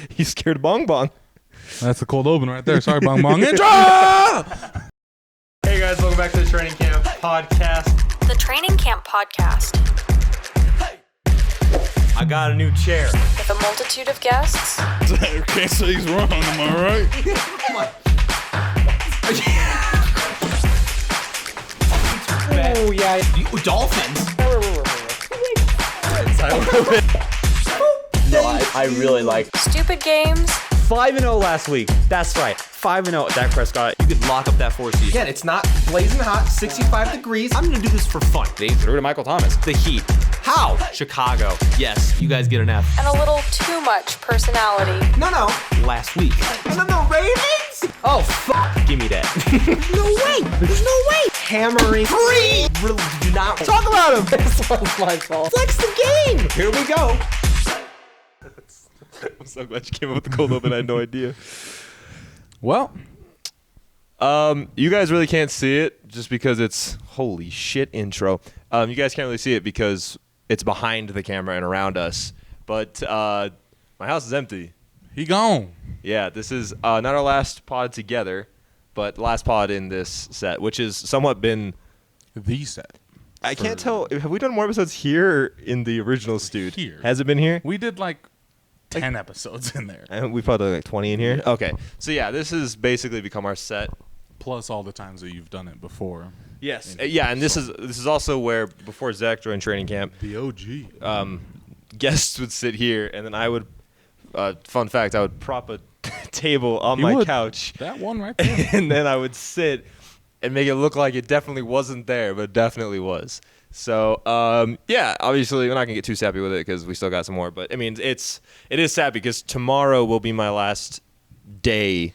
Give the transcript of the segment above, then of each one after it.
He's scared of Bong Bong. That's the cold open right there. Sorry, Bong Bong. Intro! Hey guys, welcome back to the Training Camp Podcast. The Training Camp Podcast. I got a new chair. With a multitude of guests. Can't say he's wrong, am I right? Oh yeah, dolphins. No, I really like Stupid games. 5-0 last week. That's right, 5-0. Dak Prescott, you could lock up that 4 seed. Again, it's not blazing hot, 65 degrees. I'm gonna do this for fun. They threw to Michael Thomas. The Heat. How? Chicago. Yes, you guys get an F. And a little too much personality. No. Last week. No, Ravens? Oh, fuck. Give me that. No way. There's no way. Hammering. Free. Really do not talk about him. This one's my fault. Flex the game. Here we go. I'm so glad you came up with the cold open. I had no idea. Well, you guys really can't see it just because it's holy shit intro. You guys can't really see it because it's behind the camera and around us. But my house is empty. he gone. Yeah, this is not our last pod together, but last pod in this set, which has somewhat been. The set. I can't tell. Have we done more episodes here or in the original studio? Here. Has it been here? We did like 10 episodes in there. And we probably like 20 in here. Okay, so yeah, this has basically become our set. Plus all the times that you've done it before. Yes, yeah, and this is also where before Zach joined training camp, The OG. Guests would sit here, and then I would. Fun fact: I would prop a table on You my would. couch, That one right there. and then I would sit and make it look like it definitely wasn't there, but it definitely was. So yeah, obviously we're not gonna get too sappy with it because we still got some more. But I mean, it is sad because tomorrow will be my last day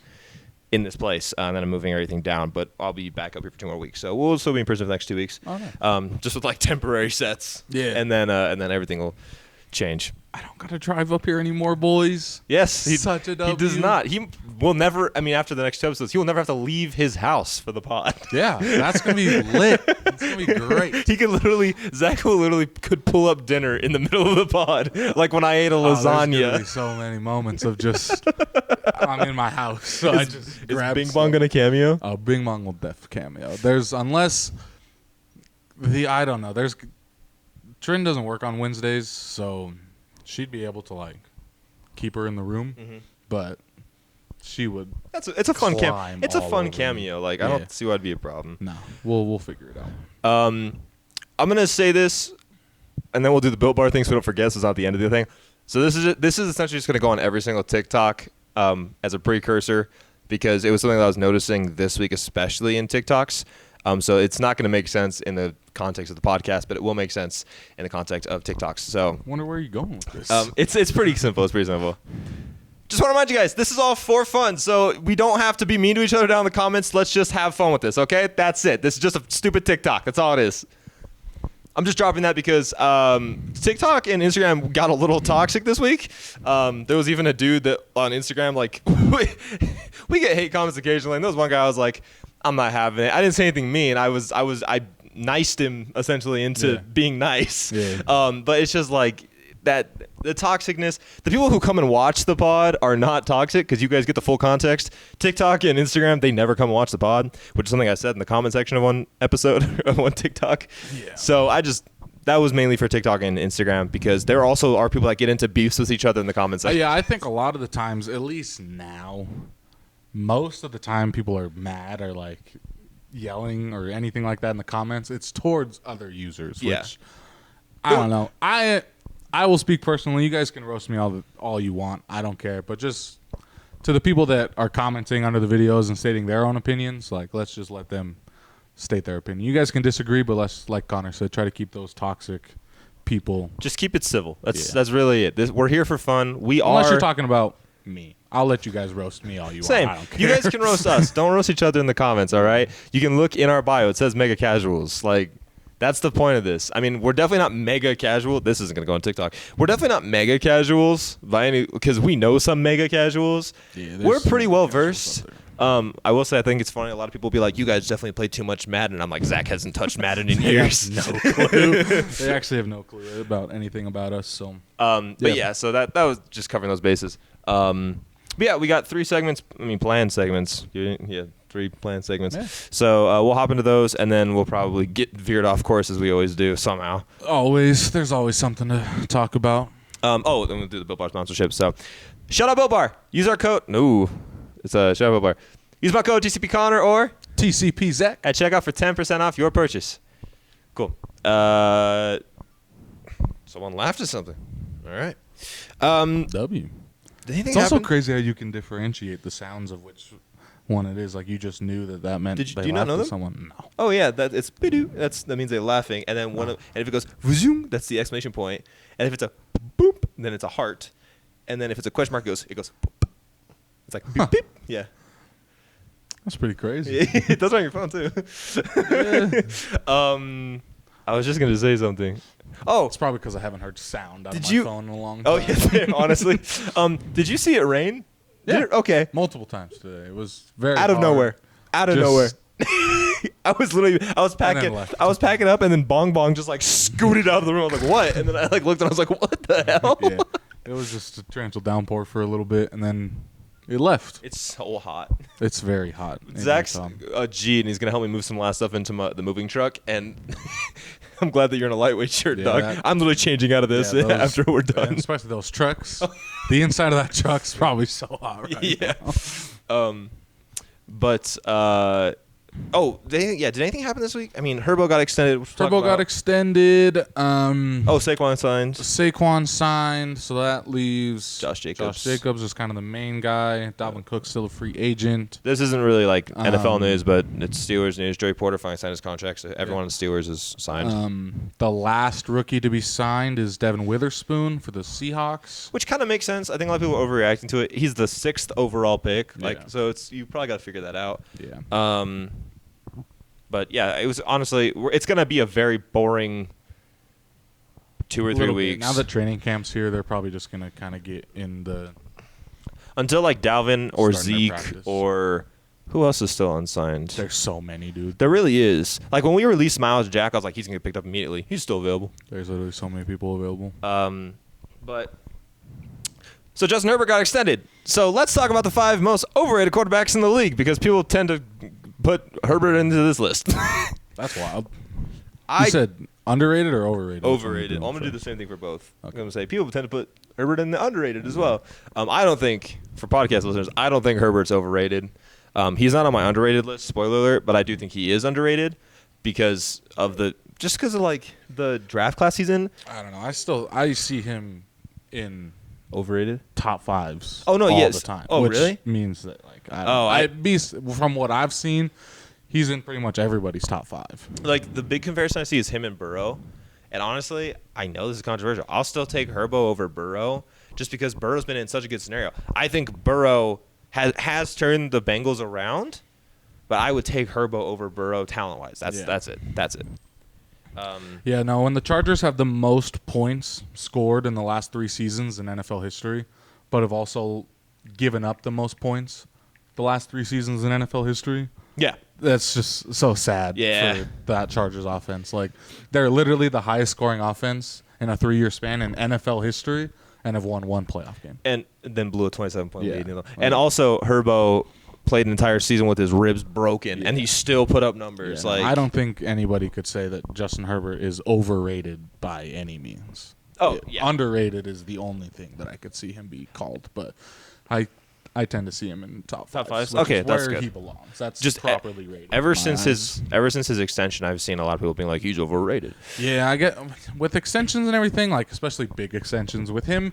in this place, and then I'm moving everything down. But I'll be back up here for 2 more weeks, so we'll still be in prison for the next 2 weeks. Oh, nice. Just with like temporary sets. Yeah. and then everything will change. I don't got to drive up here anymore, boys. Yes, Such a he does W. not. He will never. I mean, after the next 2 episodes, he will never have to leave his house for the pod. Yeah, that's going to be lit. It's going to be great. He could literally, Zach will literally could pull up dinner in the middle of the pod, like when I ate a There's gonna lasagna. be so many moments of just, I'm in my house, so I just Is grab Bing stuff. Bong gonna cameo? Oh, Bing Bong will def cameo. I don't know. Trin doesn't work on Wednesdays, so she'd be able to like keep her in the room, but she would. It's a fun Climb It's a all fun over cameo. Like I Yeah. don't see why it'd be a problem. No, we'll figure it out. I'm gonna say this, and then we'll do the Built Bar thing so we don't forget. So it's not the end of the thing. So this is essentially just gonna go on every single TikTok as a precursor because it was something that I was noticing this week, especially in TikToks. So it's not gonna make sense in the context of the podcast, but it will make sense in the context of TikToks. So Wonder where you're going with this. it's pretty simple. It's pretty simple. Just want to remind you guys, this is all for fun, so we don't have to be mean to each other down in the comments. Let's just have fun with this, okay? That's it. This is just a stupid TikTok. That's all it is. I'm just dropping that because TikTok and Instagram got a little toxic this week. There was even a dude that on Instagram, like, we get hate comments occasionally, and there was one guy I was like, I'm not having it. I didn't say anything mean. I niced him essentially into being nice. Yeah. But it's just like that the toxicness. The people who come and watch the pod are not toxic because you guys get the full context. TikTok and Instagram, they never come and watch the pod, which is something I said in the comment section of one episode of one TikTok. Yeah. So that was mainly for TikTok and Instagram because there also are people that get into beefs with each other in the comment section. Yeah, I think a lot of the times, at least now, most of the time people are mad or like yelling or anything like that in the comments. It's towards other users, which I don't know. I will speak personally. You guys can roast me all you want. I don't care. But just to the people that are commenting under the videos and stating their own opinions, like let's just let them state their opinion. You guys can disagree, but let's, like Connor said, try to keep those toxic people. Just keep it civil. That's really it. We're here for fun. Unless you're talking about me. I'll let you guys roast me all you Same. want. I don't care. You guys can roast us. Don't roast each other in the comments, all right? You can look in our bio. It says mega casuals. Like, that's the point of this. I mean, we're definitely not mega casual. This isn't going to go on TikTok. We're definitely not mega casuals because we know some mega casuals. Yeah, we're pretty well versed. I will say I think it's funny. A lot of people will be like, "You guys definitely play too much Madden." I'm like, Zach hasn't touched Madden in years. No clue. They actually have no clue about anything about us. So, but yeah, so that was just covering those bases. But yeah, we got 3 segments. I mean, planned segments. Yeah, 3 planned segments. Yeah. So we'll hop into those, and then we'll probably get veered off course as we always do somehow. there's always something to talk about. Then we'll do the Built Bar sponsorship. So, shout out Built Bar. Use our code. No, it's a shout out Built Bar. Use my code TCP Connor or TCP Zach at checkout for 10% off your purchase. Cool. Someone laughed at something. All right. W. Did anything It's also happen? crazy how you can differentiate the sounds of which one it is. Like you just knew that meant. Do they you not laughed know at them? Someone. No. Oh yeah, it's bidoo. That means they're laughing, and then and if it goes zoom, that's the exclamation point, and if it's a boop, then it's a heart, and then if it's a question mark, it goes. Boop. It's like beep beep. Yeah. That's pretty crazy. It does on your phone too. I was just gonna say something. Oh, It's probably because I haven't heard sound out of Did my you- phone in a long time. oh yeah. Honestly, did you see it rain? Yeah. Okay. Multiple times today. It was very Out of hard. nowhere. Out of Just- nowhere. I was packing left. I was packing up, and then Bong Bong just like scooted out of the room. I was like, what? And then I like looked and I was like, what the hell? Yeah. It was just a torrential downpour for a little bit, and then it left. It's so hot. It's very hot. Zach's a G, and he's gonna help me move some last stuff into the moving truck. And I'm glad that you're in a lightweight shirt, Yeah, dog. that- I'm literally changing out of this Yeah, those- after we're and done. especially those trucks. The inside of that truck's probably so hot right Yeah. now. But did anything happen this week? I mean, Herbo got extended. Turbo got extended. Saquon signed. Saquon signed, so that leaves Josh Jacobs. Josh Jacobs is kind of the main guy. Dalvin Cook's still a free agent. This isn't really like NFL news, but it's Steelers news. Joey Porter finally signed his contract, so everyone in the Steelers is signed. The last rookie to be signed is Devin Witherspoon for the Seahawks. Which kind of makes sense. I think a lot of people are overreacting to it. He's the 6th overall pick, Yeah. so you probably got to figure that out. Yeah. But yeah, it was honestly, it's gonna be a very boring 2 or 3 Little bit. weeks. Now that training camp's here, they're probably just gonna kind of get in the. Until like Dalvin or Starting their Zeke practice. or who else is still unsigned? There's so many, dude. There really is. Like when we released Miles Jack, I was like, he's gonna get picked up immediately. He's still available. There's literally so many people available. But so Justin Herbert got extended. So let's talk about the 5 most overrated quarterbacks in the league because people tend to put Herbert into this list. That's wild. I You said underrated or overrated? overrated. I'm gonna do the same thing for both. I'm gonna say people tend to put Herbert in the underrated as well. I don't think, for podcast listeners, I don't think Herbert's overrated. He's not on my underrated list. Spoiler alert, but I do think he is underrated because of because of like the draft class he's in. I don't know. I see him in Overrated. top 5s. Oh, no, all yes. the time. Oh, which really? Means that like from what I've seen, he's in pretty much everybody's top 5. Like the big comparison I see is him and Burrow. And honestly, I know this is controversial. I'll still take Herbo over Burrow just because Burrow's been in such a good scenario. I think Burrow has turned the Bengals around, but I would take Herbo over Burrow talent-wise. That's it. Yeah, no, when the Chargers have the most points scored in the last 3 seasons in NFL history, but have also given up the most points the last 3 seasons in NFL history, Yeah. that's just so sad for that Chargers offense. Like, they're literally the highest scoring offense in a 3-year span in NFL history and have won 1 playoff game. And then blew a 27-point Yeah. lead. And also, Herbo played an entire season with his ribs broken, and he still put up numbers. Yeah, like I don't think anybody could say that Justin Herbert is overrated by any means. Oh, yeah. Underrated is the only thing that I could see him be called, but I tend to see him in top fives? which Okay, is that's where good. he belongs. That's just properly rated. Ever in since my eyes. his extension, I've seen a lot of people being like, he's overrated. Yeah, I get with extensions and everything, like especially big extensions with him.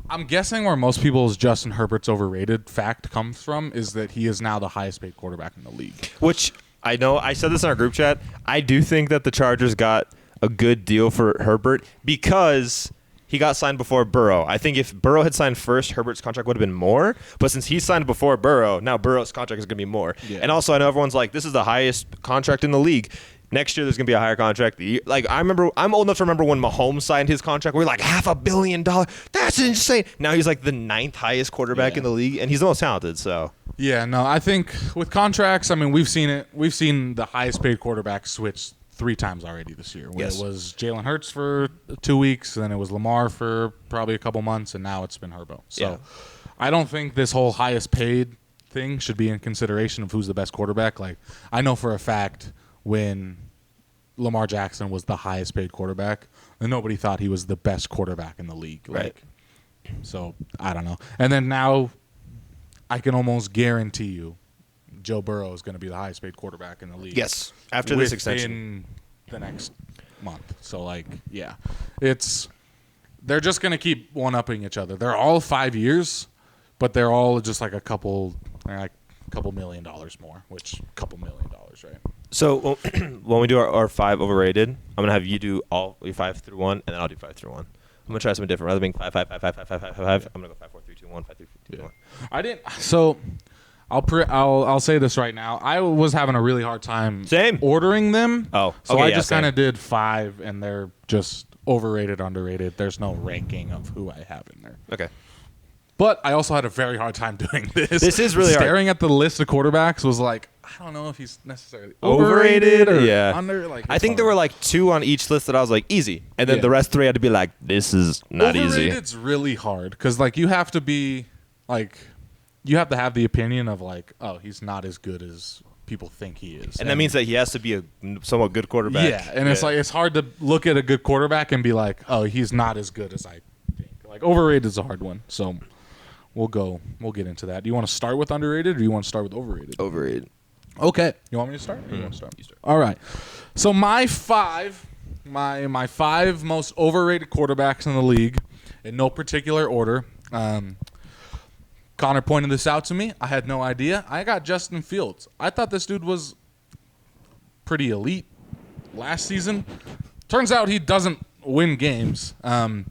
I'm guessing where most people's Justin Herbert's overrated fact comes from is that he is now the highest paid quarterback in the league. Which I know I said this in our group chat. I do think that the Chargers got a good deal for Herbert because he got signed before Burrow. I think if Burrow had signed first, Herbert's contract would have been more. But since he signed before Burrow, now Burrow's contract is going to be more. Yeah. And also, I know everyone's like, this is the highest contract in the league. Next year, there's going to be a higher contract. Like, I'm old enough to remember when Mahomes signed his contract. We were like, $500 million. That's insane. Now he's like the 9th highest quarterback in the league, and he's the most talented, so. Yeah, no, I think with contracts, I mean, we've seen it. We've seen the highest paid quarterback switch 3 times already this year. Yes. It was Jalen Hurts for 2 weeks, then it was Lamar for probably a couple months, and now it's been Herbert. So I don't think this whole highest paid thing should be in consideration of who's the best quarterback. Like, I know for a fact when Lamar Jackson was the highest paid quarterback, and nobody thought he was the best quarterback in the league. Right. Like, so I don't know. And then now I can almost guarantee you Joe Burrow is going to be the highest paid quarterback in the league. Yes, after this extension. The next month. So, like, yeah. They're just going to keep one-upping each other. They're all 5 years, but they're all just like a couple $1 million more, which $2 million, right? So when we do our 5 overrated, I'm going to have you do all your 5 through 1, and then I'll do 5 through 1. I'm going to try something different. Rather than being 5, 5, 5, 5, 5, 5, 5, 5, I'm going to go 5, 4, 3, 2, 1, 5, 3, 2, 1. I didn't. So I'll say this right now. I was having a really hard time ordering them. Oh, so okay, I just kind of did 5, and they're just overrated, underrated. There's no ranking of who I have in there. Okay. But I also had a very hard time doing this. This is really Staring at the list of quarterbacks was like, I don't know if he's necessarily overrated or under. Like, I think there were like 2 on each list that I was like, easy. And then the rest 3 had to be like, this is not easy. Overrated's really hard because, like, you have to be, like, you have to have the opinion of, like, oh, he's not as good as people think he is. And that means that he has to be a somewhat good quarterback. Yeah, and it's like, it's hard to look at a good quarterback and be like, oh, he's not as good as I think. Like, overrated is a hard one. So we'll get into that. Do you want to start with underrated or do you want to start with overrated? Overrated. Okay. You want me to start? Or you want to start? You start. All right. So my 5 most overrated quarterbacks in the league, in no particular order. Connor pointed this out to me. I had no idea. I got Justin Fields. I thought this dude was pretty elite last season. Turns out he doesn't win games. I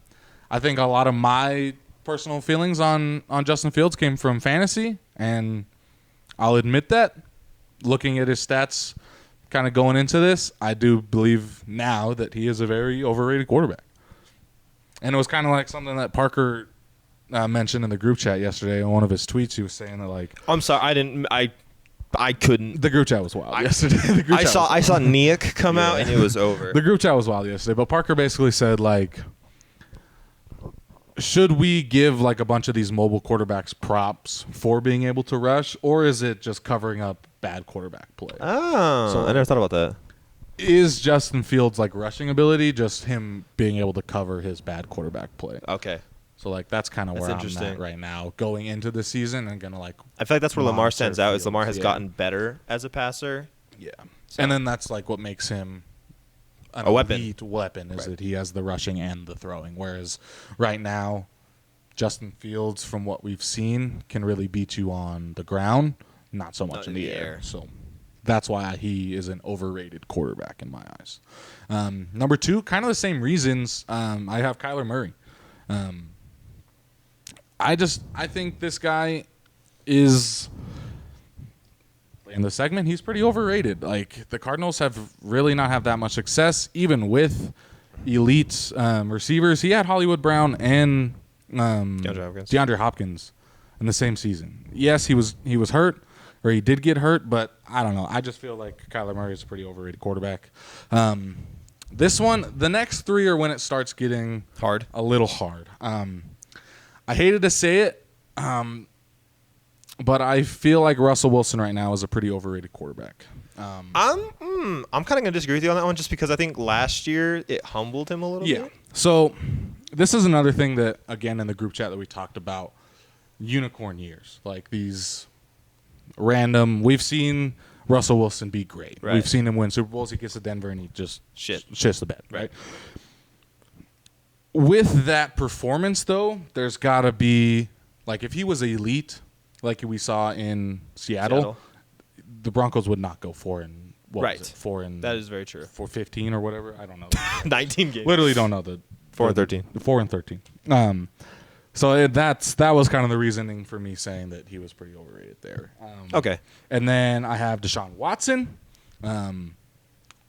think a lot of my personal feelings on Justin Fields came from fantasy, and I'll admit that. Looking at his stats kind of going into this, I do believe now that he is a very overrated quarterback. And it was kind of like something that Parker mentioned in the group chat yesterday. In one of his tweets, he was saying that, like, I'm sorry, I couldn't. The group chat was wild yesterday. I saw Niak come out and it was over. The group chat was wild yesterday, but Parker basically said, like, should we give, like, a bunch of these mobile quarterbacks props for being able to rush, or is it just covering up bad quarterback play? Oh, so I never thought about that. Is Justin Fields' like rushing ability just him being able to cover his bad quarterback play? Okay. So, like, that's kind of where I'm at right now, going into the season and gonna, like, I feel like that's where Lamar stands out. Is Lamar has gotten better as a passer. Yeah, so. And then that's like what makes him a weapon. Elite weapon is that he has the rushing and the throwing. Whereas right now, Justin Fields, from what we've seen, can really beat you on the ground, not so much in the air. So that's why he is an overrated quarterback in my eyes. Number 2, kind of the same reasons. I have Kyler Murray. I think this guy is, in the segment, he's pretty overrated. Like, the Cardinals have really not had that much success, even with elite receivers. He had Hollywood Brown and DeAndre Hopkins in the same season. Yes, he was hurt, or he did get hurt, but I don't know. I just feel like Kyler Murray is a pretty overrated quarterback. This one, the next 3 are when it starts getting hard, a little hard. I hated to say it, but I feel like Russell Wilson right now is a pretty overrated quarterback. I'm kind of going to disagree with you on that one, just because I think last year it humbled him a little bit. So this is another thing that, again, in the group chat that we talked about, unicorn years. Like, these random, we've seen Russell Wilson be great. Right. We've seen him win Super Bowls. He gets to Denver and he just shits the bed, right? With that performance, though, there's got to be, like, if he was elite, like we saw in Seattle, the Broncos would not go 4 and what was it? 4 and that is very true. 4-15 or whatever. I don't know. 19 games. Literally don't know the 4 and 13. 4 and 13. So that was kind of the reasoning for me saying that he was pretty overrated there. Okay. And then I have Deshaun Watson.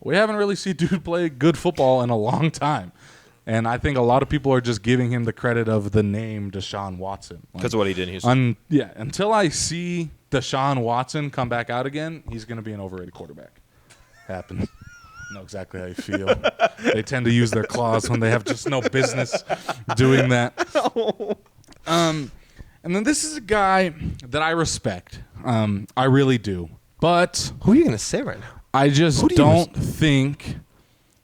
we haven't really seen dude play good football in a long time. And I think a lot of people are just giving him the credit of the name Deshaun Watson. Because of what he did in Houston. Until I see Deshaun Watson come back out again, he's going to be an overrated quarterback. Happens. I know exactly how you feel. They tend to use their claws when they have just no business doing that. And then this is a guy that I respect. I really do. But who are you going to say right now? I just don't think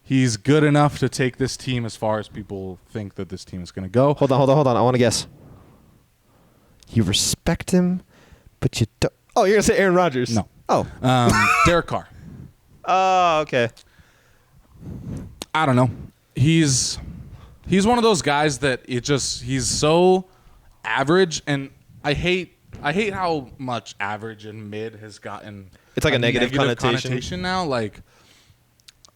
he's good enough to take this team as far as people think that this team is going to go. Hold on. I want to guess. You respect him, but you don't. Oh, you're going to say Aaron Rodgers? No. Oh. Derek Carr. Oh, okay. I don't know. He's one of those guys that he's so average, and I hate how much average and mid has gotten. It's like a negative connotation now. Like,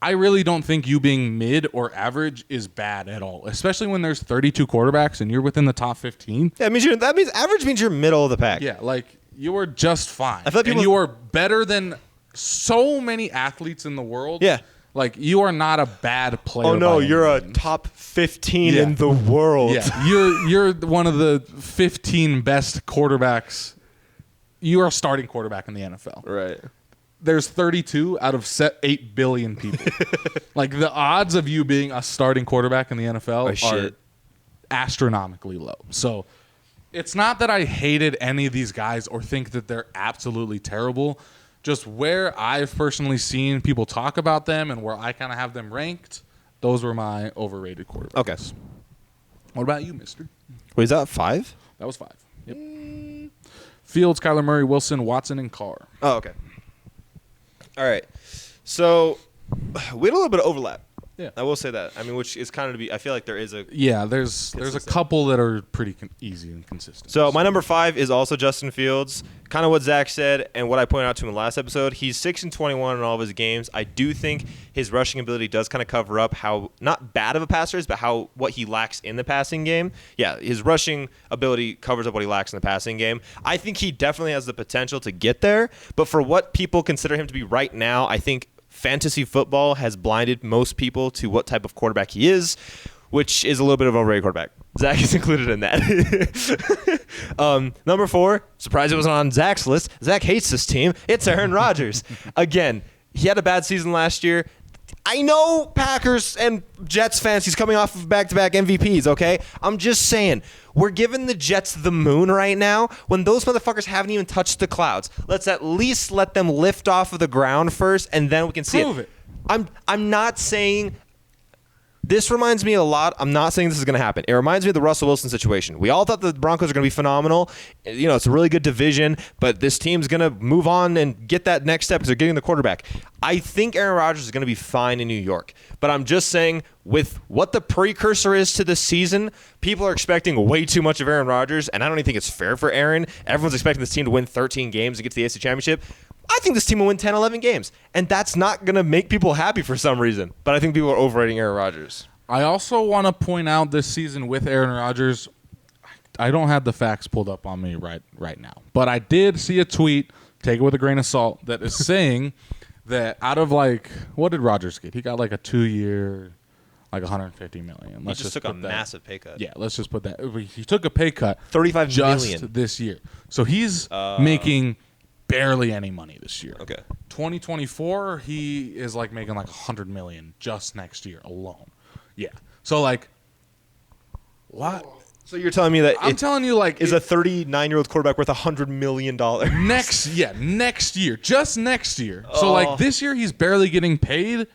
I really don't think you being mid or average is bad at all, especially when there's 32 quarterbacks and you're within the top 15. Yeah, that means average means you're middle of the pack. Yeah, like you are just fine. I feel like and you are better than so many athletes in the world. Yeah. Like, you are not a bad player. Oh no, you're a top 15 in the world. Yeah, you're one of the 15 best quarterbacks. You are a starting quarterback in the NFL. Right. There's 32 out of 8 billion people. Like, the odds of you being a starting quarterback in the NFL are astronomically low. So it's not that I hated any of these guys or think that they're absolutely terrible. Just where I've personally seen people talk about them and where I kind of have them ranked, those were my overrated quarterbacks. Okay. What about you, mister? Wait, is that 5? That was 5. Yep. Fields, Kyler Murray, Wilson, Watson, and Carr. Oh, okay. All right. So we had a little bit of overlap. Yeah. I will say that. I mean, which is kind of to be. I feel like there is a. Yeah, there's a couple that are pretty easy and consistent. So my number 5 is also Justin Fields. Kind of what Zach said and what I pointed out to him in the last episode. He's 6-21 in all of his games. I do think his rushing ability does kind of cover up how not bad of a passer is, but what he lacks in the passing game. Yeah, his rushing ability covers up what he lacks in the passing game. I think he definitely has the potential to get there, but for what people consider him to be right now, I think fantasy football has blinded most people to what type of quarterback he is, which is a little bit of an overrated quarterback. Zach is included in that. Number 4, surprised it wasn't on Zach's list. Zach hates this team. It's Aaron Rodgers. Again, he had a bad season last year. I know Packers and Jets fans, he's coming off of back-to-back MVPs, okay? I'm just saying, we're giving the Jets the moon right now when those motherfuckers haven't even touched the clouds. Let's at least let them lift off of the ground first, and then we can see Prove it. I'm not saying... This reminds me a lot. I'm not saying this is going to happen. It reminds me of the Russell Wilson situation. We all thought the Broncos are going to be phenomenal. You know, it's a really good division, but this team's going to move on and get that next step because they're getting the quarterback. I think Aaron Rodgers is going to be fine in New York, but I'm just saying with what the precursor is to this season, people are expecting way too much of Aaron Rodgers, and I don't even think it's fair for Aaron. Everyone's expecting this team to win 13 games to get to the AFC Championship. I think this team will win 10, 11 games, and that's not going to make people happy for some reason. But I think people are overrating Aaron Rodgers. I also want to point out this season with Aaron Rodgers, I don't have the facts pulled up on me right now, but I did see a tweet, take it with a grain of salt, that is saying that out of what did Rodgers get? He got a 2-year, $150 million. He just took a massive pay cut. Yeah, let's just put that. He took a pay cut, $35 just million this year. So he's making barely any money this year. Okay. 2024, he is making $100 million just next year alone. Yeah. So what? So you're telling me that I'm telling you is a 39-year-old quarterback worth $100 million next year, just next year. So this year he's barely getting paid.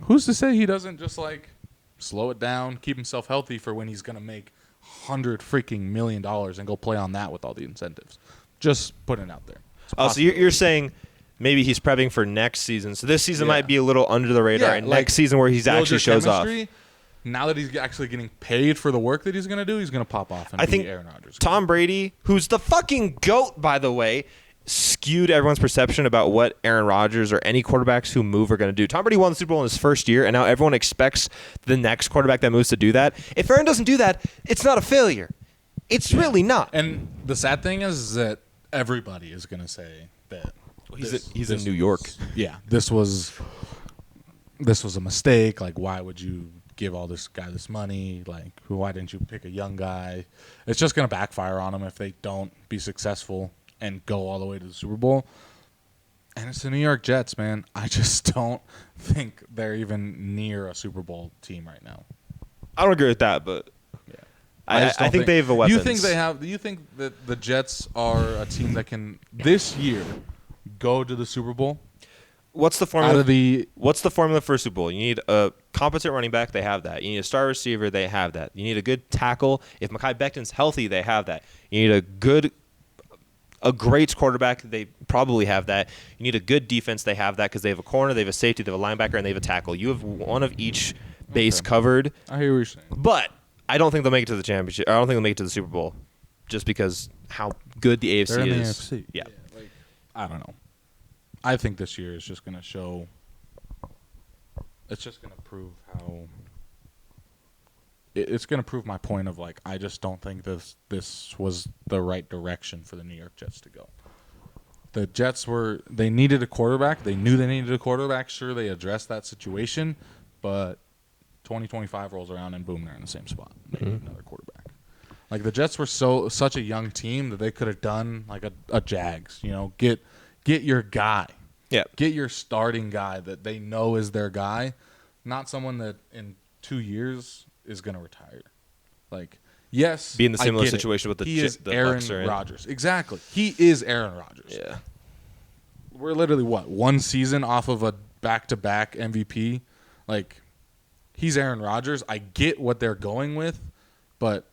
Who's to say he doesn't just slow it down, keep himself healthy for when he's gonna make $100 million and go play on that with all the incentives? Just putting it out there. So you're saying maybe he's prepping for next season. So this season might be a little under the radar. And next season where he's actually shows off. Now that he's actually getting paid for the work that he's going to do, he's going to pop off and I think Aaron Rodgers. Tom Brady, who's the fucking GOAT, by the way, skewed everyone's perception about what Aaron Rodgers or any quarterbacks who move are going to do. Tom Brady won the Super Bowl in his first year, and now everyone expects the next quarterback that moves to do that. If Aaron doesn't do that, it's not a failure. It's really not. And the sad thing is that everybody is going to say that he's in New York. Yeah, this was this was a mistake. Like, why would you give all this guy this money? Like, why didn't you pick a young guy? It's just going to backfire on them if they don't be successful and go all the way to the Super Bowl. And it's the New York Jets, man. I just don't think they're even near a Super Bowl team right now. I don't agree with that, but Yeah. I think they have a weapons. You think they have? Do you think that the Jets are a team that can this year go to the Super Bowl? What's the formula? Out of What's the formula for a Super Bowl? You need a competent running back. They have that. You need a star receiver. They have that. You need a good tackle. If Mekhi Becton's healthy, they have that. You need a great quarterback. They probably have that. You need a good defense. They have that because they have a corner, they have a safety, they have a linebacker, and they have a tackle. You have one of each base covered. I hear what you're saying. But I don't think they'll make it to the championship. I don't think they'll make it to the Super Bowl just because how good the AFC They're in is. the AFC. Yeah. Like, I don't know. I think this year is just going to show. It's just going to prove how. It's going to prove my point of, like, I just don't think this was the right direction for the New York Jets to go. The Jets they needed a quarterback. They knew they needed a quarterback. Sure, they addressed that situation, but 2025 rolls around and boom, they're in the same spot. They need another quarterback. Like, the Jets were such a young team that they could have done like a Jags. You know, get your guy. Yeah. Get your starting guy that they know is their guy, not someone that in 2 years is going to retire. Like, yes, Be in the I similar get it. situation with the he is the Aaron Bucks are in. Rodgers. Exactly. He is Aaron Rodgers. Yeah. We're literally one season off of a back-to-back MVP. Like, he's Aaron Rodgers. I get what they're going with, but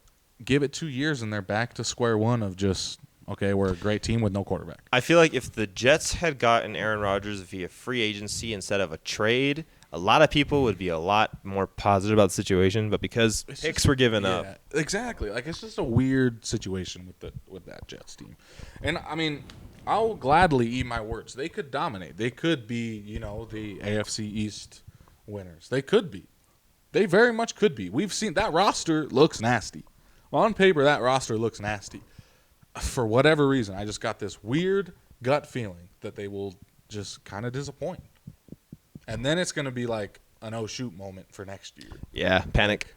give it 2 years and they're back to square one of just, okay, we're a great team with no quarterback. I feel like if the Jets had gotten Aaron Rodgers via free agency instead of a trade, a lot of people would be a lot more positive about the situation. But because picks were given up, Exactly. Like, it's just a weird situation with that Jets team. And, I mean, I'll gladly eat my words. They could dominate. They could be, the AFC East winners. They could be. They very much could be. We've seen that roster looks nasty. On paper, that roster looks nasty. For whatever reason, I just got this weird gut feeling that they will just kind of disappoint. And then it's going to be like an oh shoot moment for next year. yeah, panic.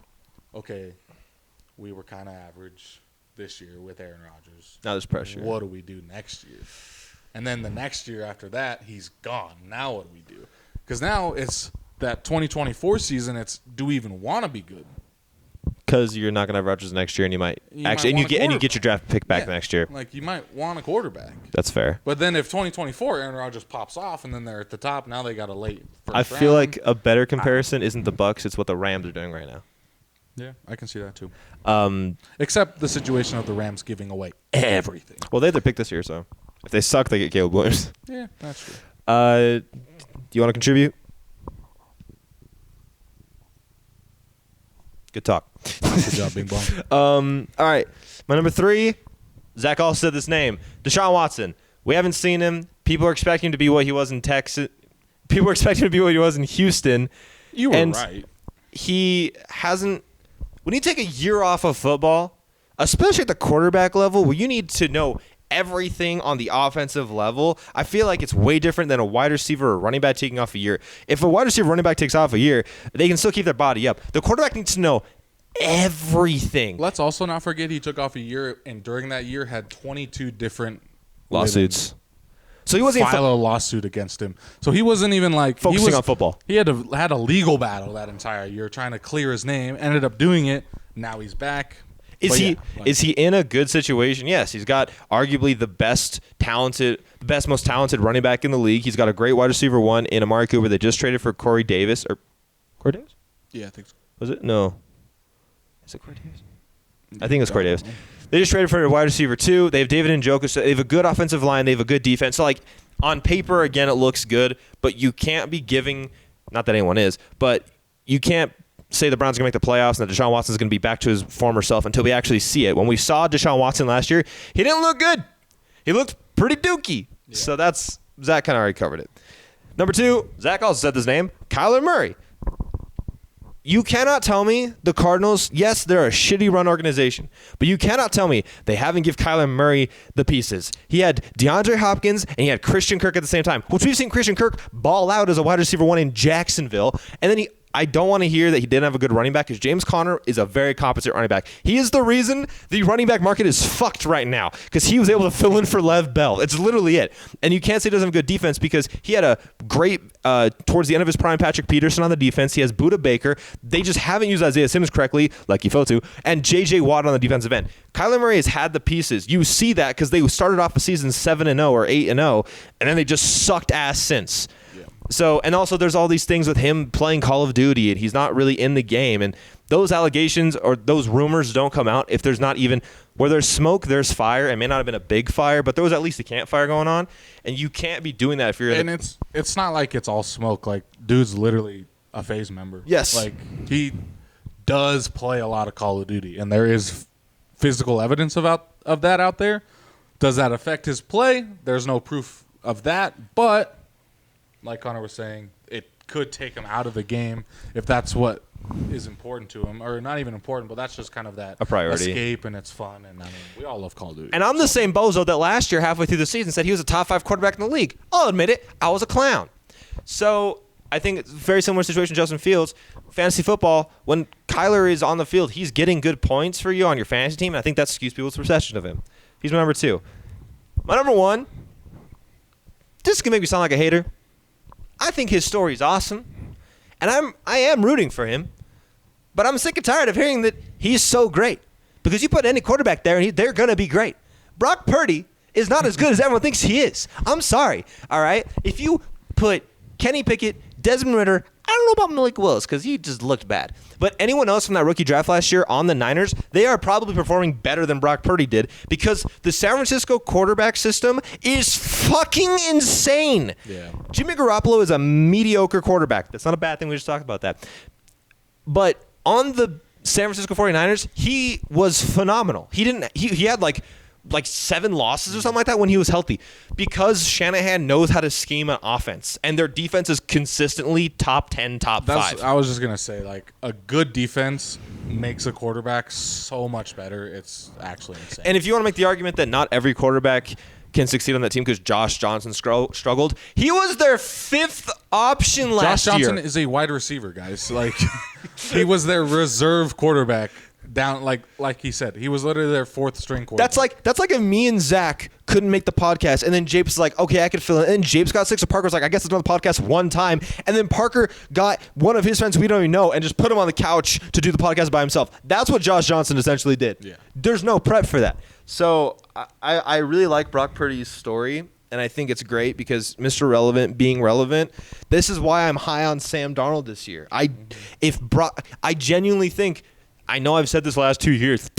Okay, we were kind of average this year with Aaron Rodgers. Now there's pressure. What do we do next year? And then the next year after that, he's gone. Now what do we do? Because now it's that 2024 season. It's, do we even want to be good? Because you're not gonna have Rodgers next year, and you might want a you get your quarterback. draft pick back Yeah. next year. Like, you might want a quarterback. That's fair. But then if 2024 Aaron Rodgers pops off and then they're at the top, now they got a late first I feel round. like a better comparison isn't the Bucks; it's what the Rams are doing right now. Yeah, I can see that too. Um, Except the situation of the Rams giving away everything. well, they have their pick this year, so if they suck, they get Caleb Williams. Yeah, that's true. Do you want to contribute? Good talk. Good job, Bing Bong. All right. My number 3, Zach also said this name, Deshaun Watson. We haven't seen him. People are expecting him to be what he was in Texas. People are expecting him to be what he was in Houston. You were And right. He hasn't. When you take a year off of football, especially at the quarterback level, where you need to know everything on the offensive level, I feel like it's way different than a wide receiver or running back taking off a year. If a wide receiver running back takes off a year, they can still keep their body up. The quarterback needs to know everything. Let's also not forget he took off a year, and during that year had 22 different Lawsuits. So he wasn't even file a lawsuit against him. So he wasn't even like focusing on football. He had a legal battle that entire year trying to clear his name. Ended up doing it. Now he's back. Is he in a good situation? Yes, he's got arguably the most talented running back in the league. He's got a great wide receiver one in Amari Cooper. They just traded for Corey Davis. Yeah, I think so. Was it? No. Is it Corey Davis? I think it was Corey Davis. They just traded for a wide receiver 2. They have David Njoku. So they have a good offensive line. They have a good defense. So, like, on paper, again, it looks good. But you can't be giving – not that anyone is – but you can't say the Browns are going to make the playoffs and that Deshaun Watson is going to be back to his former self until we actually see it. When we saw Deshaun Watson last year, he didn't look good. He looked pretty dookie. Yeah. So Zach kind of already covered it. Number 2, Zach also said this name, Kyler Murray. You cannot tell me the Cardinals, yes, they're a shitty run organization, but you cannot tell me they haven't give Kyler Murray the pieces. He had DeAndre Hopkins and he had Christian Kirk at the same time, which we've seen Christian Kirk ball out as a wide receiver 1 in Jacksonville. And then I don't want to hear that he didn't have a good running back because James Conner is a very competent running back. He is the reason the running back market is fucked right now because he was able to fill in for Lev Bell. It's literally it. And you can't say he doesn't have good defense because he had a great, towards the end of his prime, Patrick Peterson on the defense. He has Budda Baker. They just haven't used Isaiah Simmons correctly, like Fotu, and J.J. Watt on the defensive end. Kyler Murray has had the pieces. You see that because they started off the season 7-0 or 8-0, and then they just sucked ass since. So, and also there's all these things with him playing Call of Duty and he's not really in the game. And those allegations or those rumors don't come out if there's not even, where there's smoke, there's fire. It may not have been a big fire, but there was at least a campfire going on. And you can't be doing that if you're And it's not like it's all smoke. Like, dude's literally a FaZe member. Yes. Like, he does play a lot of Call of Duty. And there is physical evidence of that out there. Does that affect his play? There's no proof of that. But like Connor was saying, it could take him out of the game if that's what is important to him. Or not even important, but that's just kind of that a priority. Escape, and it's fun. And, I mean, we all love Call of Duty. And I'm the same bozo that last year, halfway through the season, said he was a top 5 quarterback in the league. I'll admit it. I was a clown. So I think it's a very similar situation to Justin Fields. Fantasy football, when Kyler is on the field, he's getting good points for you on your fantasy team. And I think that skews people's perception of him. He's my number 2. My number 1, this can make me sound like a hater. I think his story is awesome, and I am rooting for him, but I'm sick and tired of hearing that he's so great because you put any quarterback there and they're going to be great. Brock Purdy is not as good as everyone thinks he is. I'm sorry, all right? If you put Kenny Pickett, Desmond Ridder, I don't know about Malik Willis because he just looked bad. But anyone else from that rookie draft last year on the Niners, they are probably performing better than Brock Purdy did because the San Francisco quarterback system is fucking insane. Yeah. Jimmy Garoppolo is a mediocre quarterback. That's not a bad thing. We just talked about that. But on the San Francisco 49ers, he was phenomenal. He had like 7 losses or something like that when he was healthy because Shanahan knows how to scheme an offense and their defense is consistently top 10, top 5. I was just going to say, like, a good defense makes a quarterback so much better. It's actually insane. And if you want to make the argument that not every quarterback can succeed on that team because Josh Johnson struggled, he was their 5th option last year. Josh Johnson is a wide receiver, guys. Like, he was their reserve quarterback. Down like he said, he was literally their 4th string quarterback. That's like if me and Zach couldn't make the podcast, and then Japes is like, okay, I could fill in. And Japes got 6, so Parker was like, I guess it's on the podcast one time, and then Parker got one of his friends we don't even know and just put him on the couch to do the podcast by himself. That's what Josh Johnson essentially did. Yeah. There's no prep for that. So I really like Brock Purdy's story. And I think it's great because Mr. Relevant being relevant. This is why I'm high on Sam Darnold this year. I genuinely think. I know I've said this last 2 years,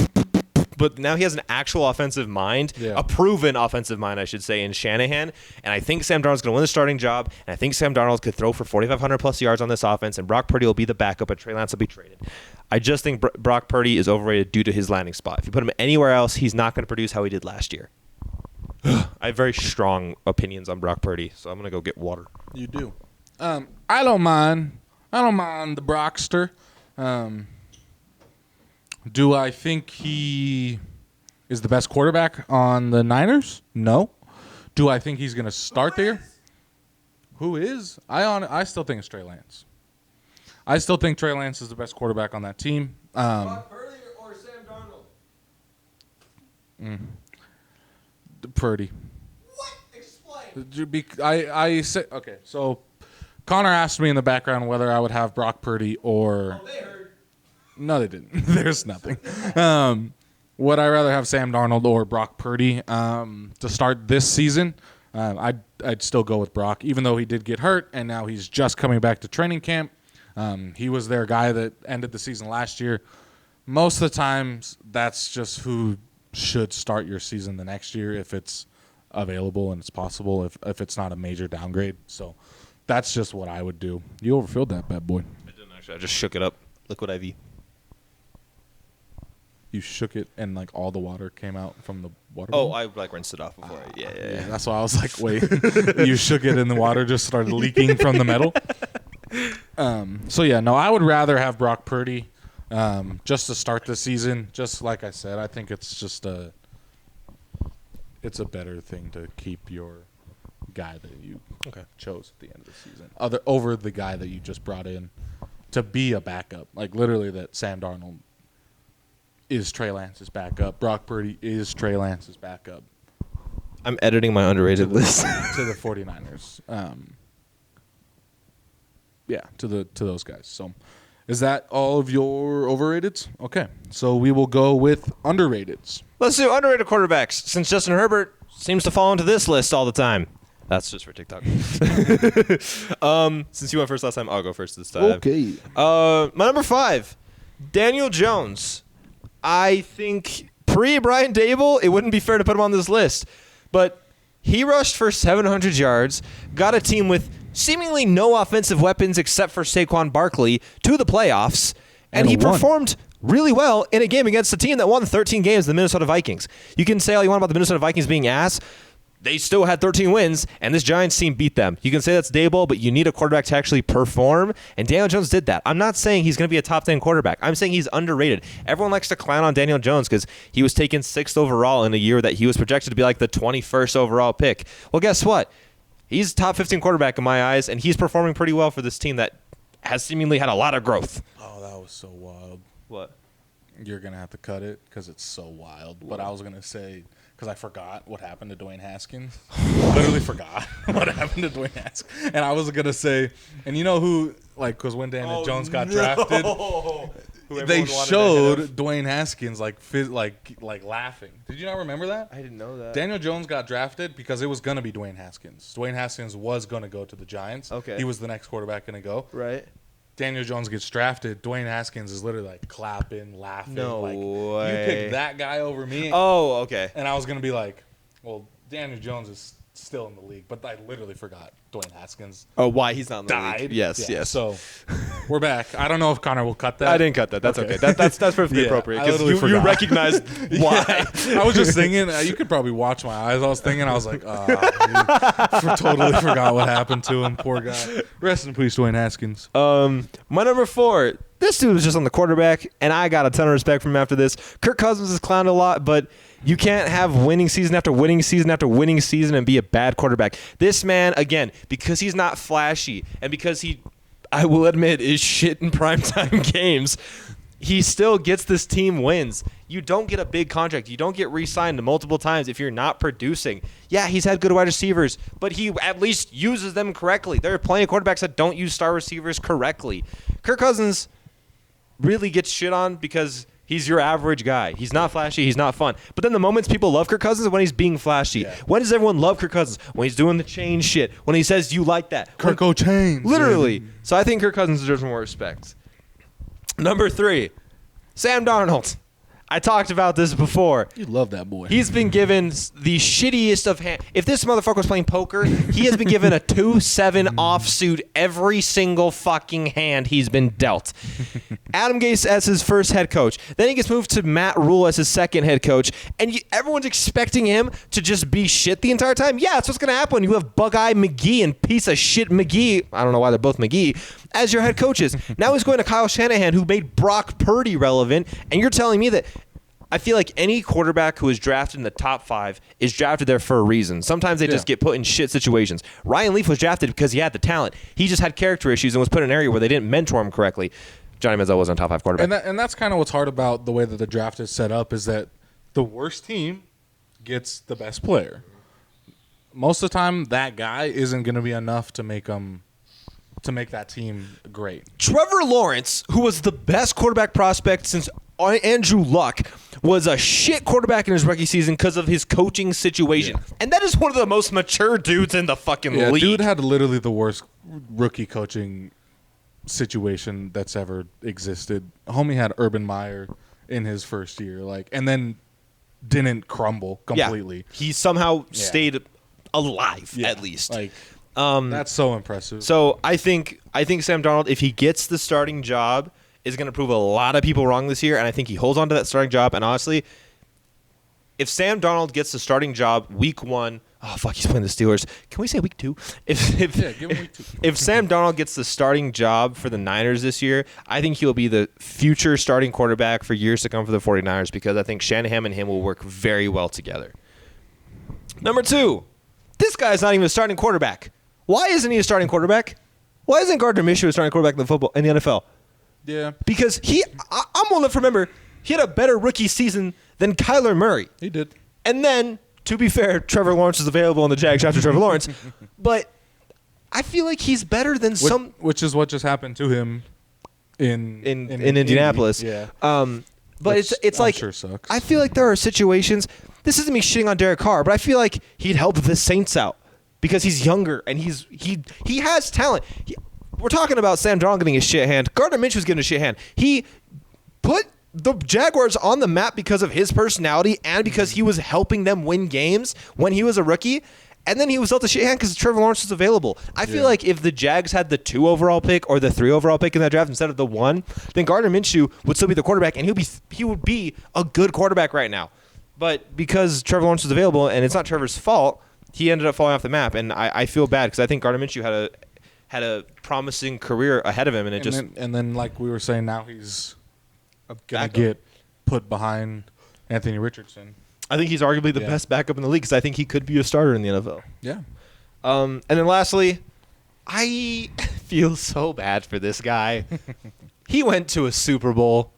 but now he has an actual offensive mind, a proven offensive mind, I should say, in Shanahan. And I think Sam Darnold's going to win the starting job. And I think Sam Darnold could throw for 4,500 plus yards on this offense. And Brock Purdy will be the backup, and Trey Lance will be traded. I just think Brock Purdy is overrated due to his landing spot. If you put him anywhere else, he's not going to produce how he did last year. I have very strong opinions on Brock Purdy, so I'm going to go get water. You do. I don't mind the Brockster. Do I think he is the best quarterback on the Niners? No. Do I think he's going to start there? Who is? I still think it's Trey Lance. I still think Trey Lance is the best quarterback on that team. Brock Purdy or Sam Darnold? Purdy. What? Explain. I said okay. So Connor asked me in the background whether I would have Brock Purdy or. Oh, they heard. No, they didn't. There's nothing. Would I rather have Sam Darnold or Brock Purdy to start this season? I'd still go with Brock, even though he did get hurt, and now he's just coming back to training camp. He was their guy that ended the season last year. Most of the times, that's just who should start your season the next year if it's available and it's possible, if it's not a major downgrade. So that's just what I would do. You overfilled that bad boy. I didn't actually. I just shook it up. Liquid IV. You shook it and like all the water came out from the water. Oh, I like rinsed it off before. Yeah. That's why I was like, wait. You shook it and the water just started leaking from the metal. So yeah, no, I would rather have Brock Purdy just to start the season. Just like I said, I think it's just it's a better thing to keep your guy that you chose at the end of the season over the guy that you just brought in to be a backup. Like literally, that Sam Darnold is Trey Lance's backup. Brock Purdy is Trey Lance's backup. I'm editing my underrated list to the 49ers. Yeah, to those guys. So, is that all of your overrateds? Okay, so we will go with underrateds. Let's do underrated quarterbacks, since Justin Herbert seems to fall into this list all the time. That's just for TikTok. Since you went first last time, I'll go first this time. Okay. My number 5, Daniel Jones. I think pre-Brian Dable, it wouldn't be fair to put him on this list. But he rushed for 700 yards, got a team with seemingly no offensive weapons except for Saquon Barkley to the playoffs, and he performed really well in a game against a team that won 13 games, the Minnesota Vikings. You can say all you want about the Minnesota Vikings being ass. They still had 13 wins, and this Giants team beat them. You can say that's Daboll, but you need a quarterback to actually perform, and Daniel Jones did that. I'm not saying he's going to be a top 10 quarterback. I'm saying he's underrated. Everyone likes to clown on Daniel Jones because he was taken 6th overall in a year that he was projected to be like the 21st overall pick. Well, guess what? He's top 15 quarterback in my eyes, and he's performing pretty well for this team that has seemingly had a lot of growth. Oh, that was so wild. What? You're going to have to cut it because it's so wild. But I was going to say, because I forgot what happened to Dwayne Haskins. Literally forgot what happened to Dwayne Haskins. And I was going to say, and you know who, like, because when Daniel Jones got drafted, they showed Dwayne Haskins, like laughing. Did you not remember that? I didn't know that. Daniel Jones got drafted because it was going to be Dwayne Haskins. Dwayne Haskins was going to go to the Giants. Okay. He was the next quarterback going to go. Right. Daniel Jones gets drafted. Dwayne Haskins is literally like clapping, laughing. No like, way. You picked that guy over me. Oh, okay. And I was going to be like, well, Daniel Jones is still in the league. But I literally forgot Dwayne Haskins. Oh, why he's not in the died. league. Yes, yeah, yes. So we're back. I don't know if Connor will cut that. I didn't cut that. That's okay. That's perfectly appropriate because you recognized why. I was just thinking, you could probably watch my eyes. I was thinking, I was like, totally forgot what happened to him. Poor guy. Rest in peace, Dwayne Haskins. My number 4, this dude was just on the quarterback, and I got a ton of respect from him after this. Kirk Cousins is clowned a lot, but you can't have winning season after winning season after winning season and be a bad quarterback. This man, again, because he's not flashy and because he, I will admit, is shit in primetime games, he still gets this team wins. You don't get a big contract. You don't get re-signed multiple times if you're not producing. Yeah, he's had good wide receivers, but he at least uses them correctly. There are plenty of quarterbacks that don't use star receivers correctly. Kirk Cousins really gets shit on because he's your average guy. He's not flashy. He's not fun. But then the moments people love Kirk Cousins is when he's being flashy. Yeah. When does everyone love Kirk Cousins? When he's doing the chain shit. When he says you like that. Kirk O'Chain. Literally. So I think Kirk Cousins deserves more respect. Number 3, Sam Darnold. I talked about this before. You love that boy. He's been given the shittiest of hand. If this motherfucker was playing poker, he has been given a 2-7 offsuit every single fucking hand he's been dealt. Adam Gase as his first head coach. Then he gets moved to Matt Rule as his second head coach. And everyone's expecting him to just be shit the entire time. Yeah, that's what's going to happen when you have Bug-Eye McGee and piece of shit McGee. I don't know why they're both McGee. As your head coaches. Now he's going to Kyle Shanahan, who made Brock Purdy relevant. And you're telling me that I feel like any quarterback who is drafted in the top 5 is drafted there for a reason. Sometimes they just get put in shit situations. Ryan Leaf was drafted because he had the talent. He just had character issues and was put in an area where they didn't mentor him correctly. Johnny Manziel wasn't a top 5 quarterback. And that's kind of what's hard about the way that the draft is set up is that the worst team gets the best player. Most of the time, that guy isn't going to be enough to make that team great. Trevor Lawrence, who was the best quarterback prospect since Andrew Luck, was a shit quarterback in his rookie season because of his coaching situation. Yeah. And that is one of the most mature dudes in the fucking league. Dude had literally the worst rookie coaching situation that's ever existed. Homie had Urban Meyer in his first year, and then didn't crumble completely. Yeah. He somehow stayed alive, at least. That's so impressive. So I think Sam Darnold, if he gets the starting job, is going to prove a lot of people wrong this year, and I think he holds on to that starting job. And honestly, if Sam Darnold gets the starting job week 1 Oh fuck, he's playing the Steelers. Can we say week 2? If give him week 2. if Sam Darnold gets the starting job for the Niners this year, I think he'll be the future starting quarterback for years to come for the 49ers because I think Shanahan and him will work very well together. Number 2, this guy's not even a starting quarterback. Why isn't he a starting quarterback? Why isn't Gardner Minshew a starting quarterback in the NFL? Yeah. Because I'm old enough to remember he had a better rookie season than Kyler Murray. He did. And then, to be fair, Trevor Lawrence is available in the Jags after Trevor Lawrence. But I feel like he's better than some... Which is what just happened to him in Indianapolis. Yeah. But it's like... sure sucks. I feel like there are situations... This isn't me shitting on Derek Carr, but I feel like he'd help the Saints out because he's younger and he has talent. We're talking about Sam Darnold getting a shit hand. Gardner Minshew's getting a shit hand. He put the Jaguars on the map because of his personality and because he was helping them win games when he was a rookie. And then he was dealt a shit hand because Trevor Lawrence was available. I feel like if the Jags had the 2 overall pick or the 3 overall pick in that draft instead of the 1, then Gardner Minshew would still be the quarterback and he would be a good quarterback right now. But because Trevor Lawrence was available and it's not Trevor's fault, he ended up falling off the map. And I feel bad because I think Gardner Minshew had a promising career ahead of him, and then like we were saying, now he's gonna get put behind Anthony Richardson. I think he's arguably the best backup in the league because I think he could be a starter in the NFL. Yeah. And then lastly, I feel so bad for this guy. He went to a Super Bowl.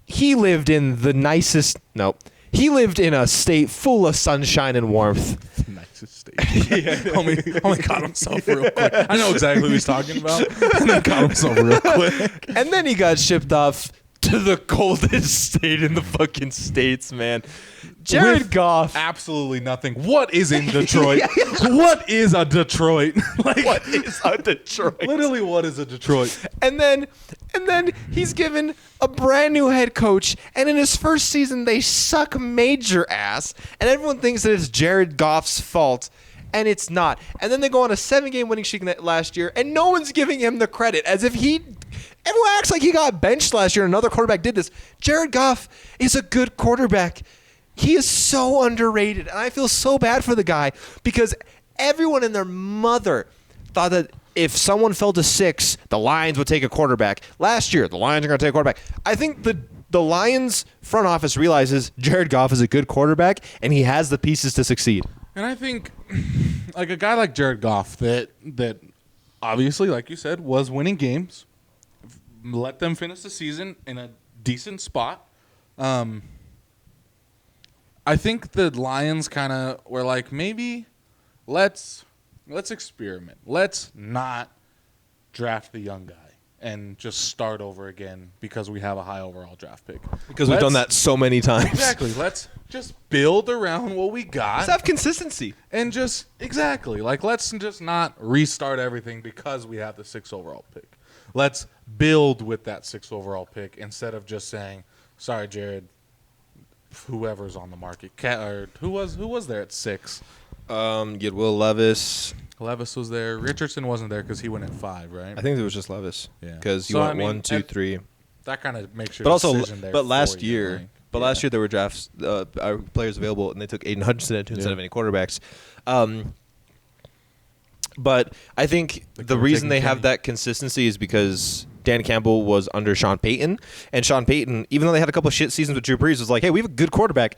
He lived in the nicest. No, he lived in a state full of sunshine and warmth. Nicest state. Homie caught himself real quick. I know exactly who he's talking about. And then caught himself real quick. And then he got shipped off to the coldest state in the fucking states, man. Jared Goff. Absolutely nothing. What is in Detroit? What is a Detroit? Like, what is a Detroit? Literally, what is a Detroit? And then he's given a brand new head coach, and in his first season, they suck major ass, and everyone thinks that it's Jared Goff's fault, and it's not. And then they go on a 7-game winning streak last year, and no one's giving him the credit, as if everyone acts like he got benched last year and another quarterback did this. Jared Goff is a good quarterback. He is so underrated, and I feel so bad for the guy because everyone and their mother thought that if someone fell to 6, the Lions would take a quarterback. Last year, the Lions are going to take a quarterback. I think the Lions front office realizes Jared Goff is a good quarterback, and he has the pieces to succeed. And I think like a guy like Jared Goff that obviously, like you said, was winning games, let them finish the season in a decent spot. I think the Lions kind of were like, maybe let's experiment. Let's not draft the young guy and just start over again because we have a high overall draft pick. Because we've done that so many times. Exactly. Let's just build around what we got. Let's have consistency. And just, exactly. Like, let's just not restart everything because we have the 6th overall pick. Let's build with that 6th overall pick instead of just saying, sorry, Jared, whoever's on the market. Who was there at 6? You had Will Levis. Levis was there. Richardson wasn't there because he went at 5, right? I think it was just Levis. Yeah. Because you went 1, 2, 3. That kind of makes your but also, decision there. but last year, last year there were drafts, players available, and they took Aiden Hutchinson instead of any quarterbacks. But I think the reason they have that consistency is because Dan Campbell was under Sean Payton, and Sean Payton, even though they had a couple of shit seasons with Drew Brees, was like, hey, we have a good quarterback.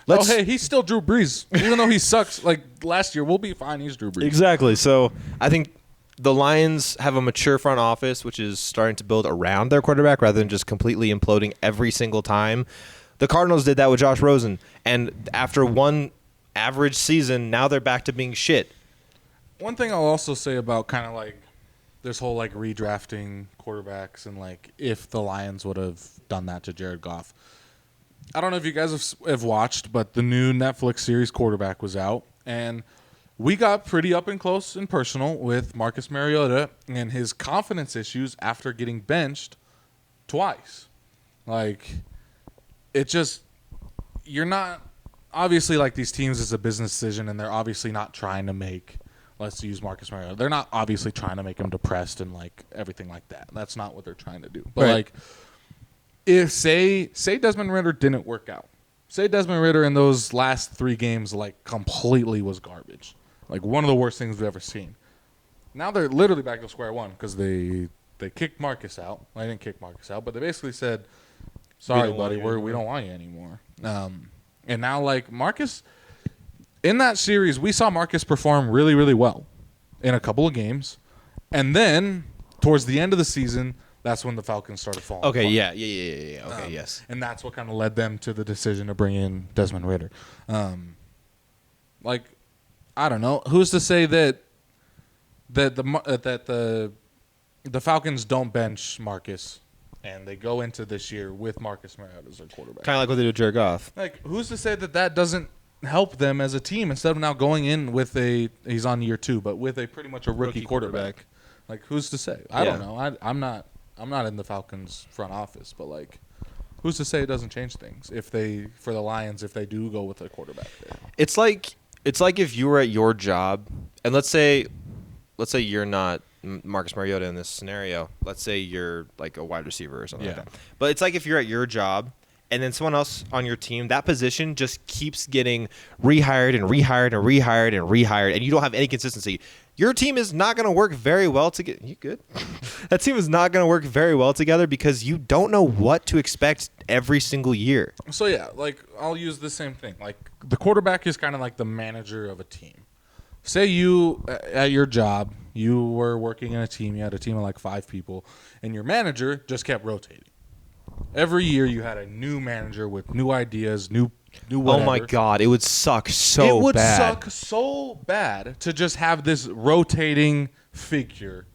He's still Drew Brees. Even though he sucks like last year, we'll be fine. He's Drew Brees. Exactly. So I think the Lions have a mature front office, which is starting to build around their quarterback rather than just completely imploding every single time. The Cardinals did that with Josh Rosen, and after one average season, now they're back to being shit. One thing I'll also say about kind of like this whole like redrafting quarterbacks and like if the Lions would have done that to Jared Goff. I don't know if you guys have watched, but the new Netflix series Quarterback was out, and we got pretty up and close and personal with Marcus Mariota and his confidence issues after getting benched twice. Like, it just, you're not, obviously like these teams is a business decision, and they're obviously not trying to make, let's use Marcus Mariota, they're not obviously trying to make him depressed and like everything like that. That's not what they're trying to do. But like, if say Desmond Ridder didn't work out, say Desmond Ridder in those last 3 games like completely was garbage, like one of the worst things we've ever seen. Now they're literally back to square one because they kicked Marcus out. Well, they didn't kick Marcus out, but they basically said, "Sorry, buddy, we don't want you anymore." And now like Marcus, in that series, we saw Marcus perform really, really well in a couple of games, and then towards the end of the season, that's when the Falcons started falling. Okay, apart. yeah. Okay, yes. And that's what kind of led them to the decision to bring in Desmond Ridder. Like, I don't know. Who's to say that the Falcons don't bench Marcus and they go into this year with Marcus Mariota as their quarterback? Kind of like what they did with Jared Goff. Like, who's to say that doesn't help them as a team instead of now going in with he's on year 2, but with a pretty much a rookie quarterback. Like, who's to say? I don't know. I'm not in the Falcons front office, but like, who's to say it doesn't change things for the Lions if they do go with a quarterback there? It's like if you were at your job, and let's say you're not Marcus Mariota in this scenario. Let's say you're like a wide receiver or something like that. But it's like if you're at your job and then someone else on your team, that position just keeps getting rehired and rehired and rehired and rehired, and you don't have any consistency. Your team is not going to work very well together. You good? That team is not going to work very well together because you don't know what to expect every single year. So, yeah, like, I'll use the same thing. Like, the quarterback is kind of like the manager of a team. Say you, at your job, you were working in a team. You had a team of like 5 people, and your manager just kept rotating. Every year you had a new manager with new ideas, new whatever. Oh, my God. It would suck so bad. It would suck so bad to just have this rotating figure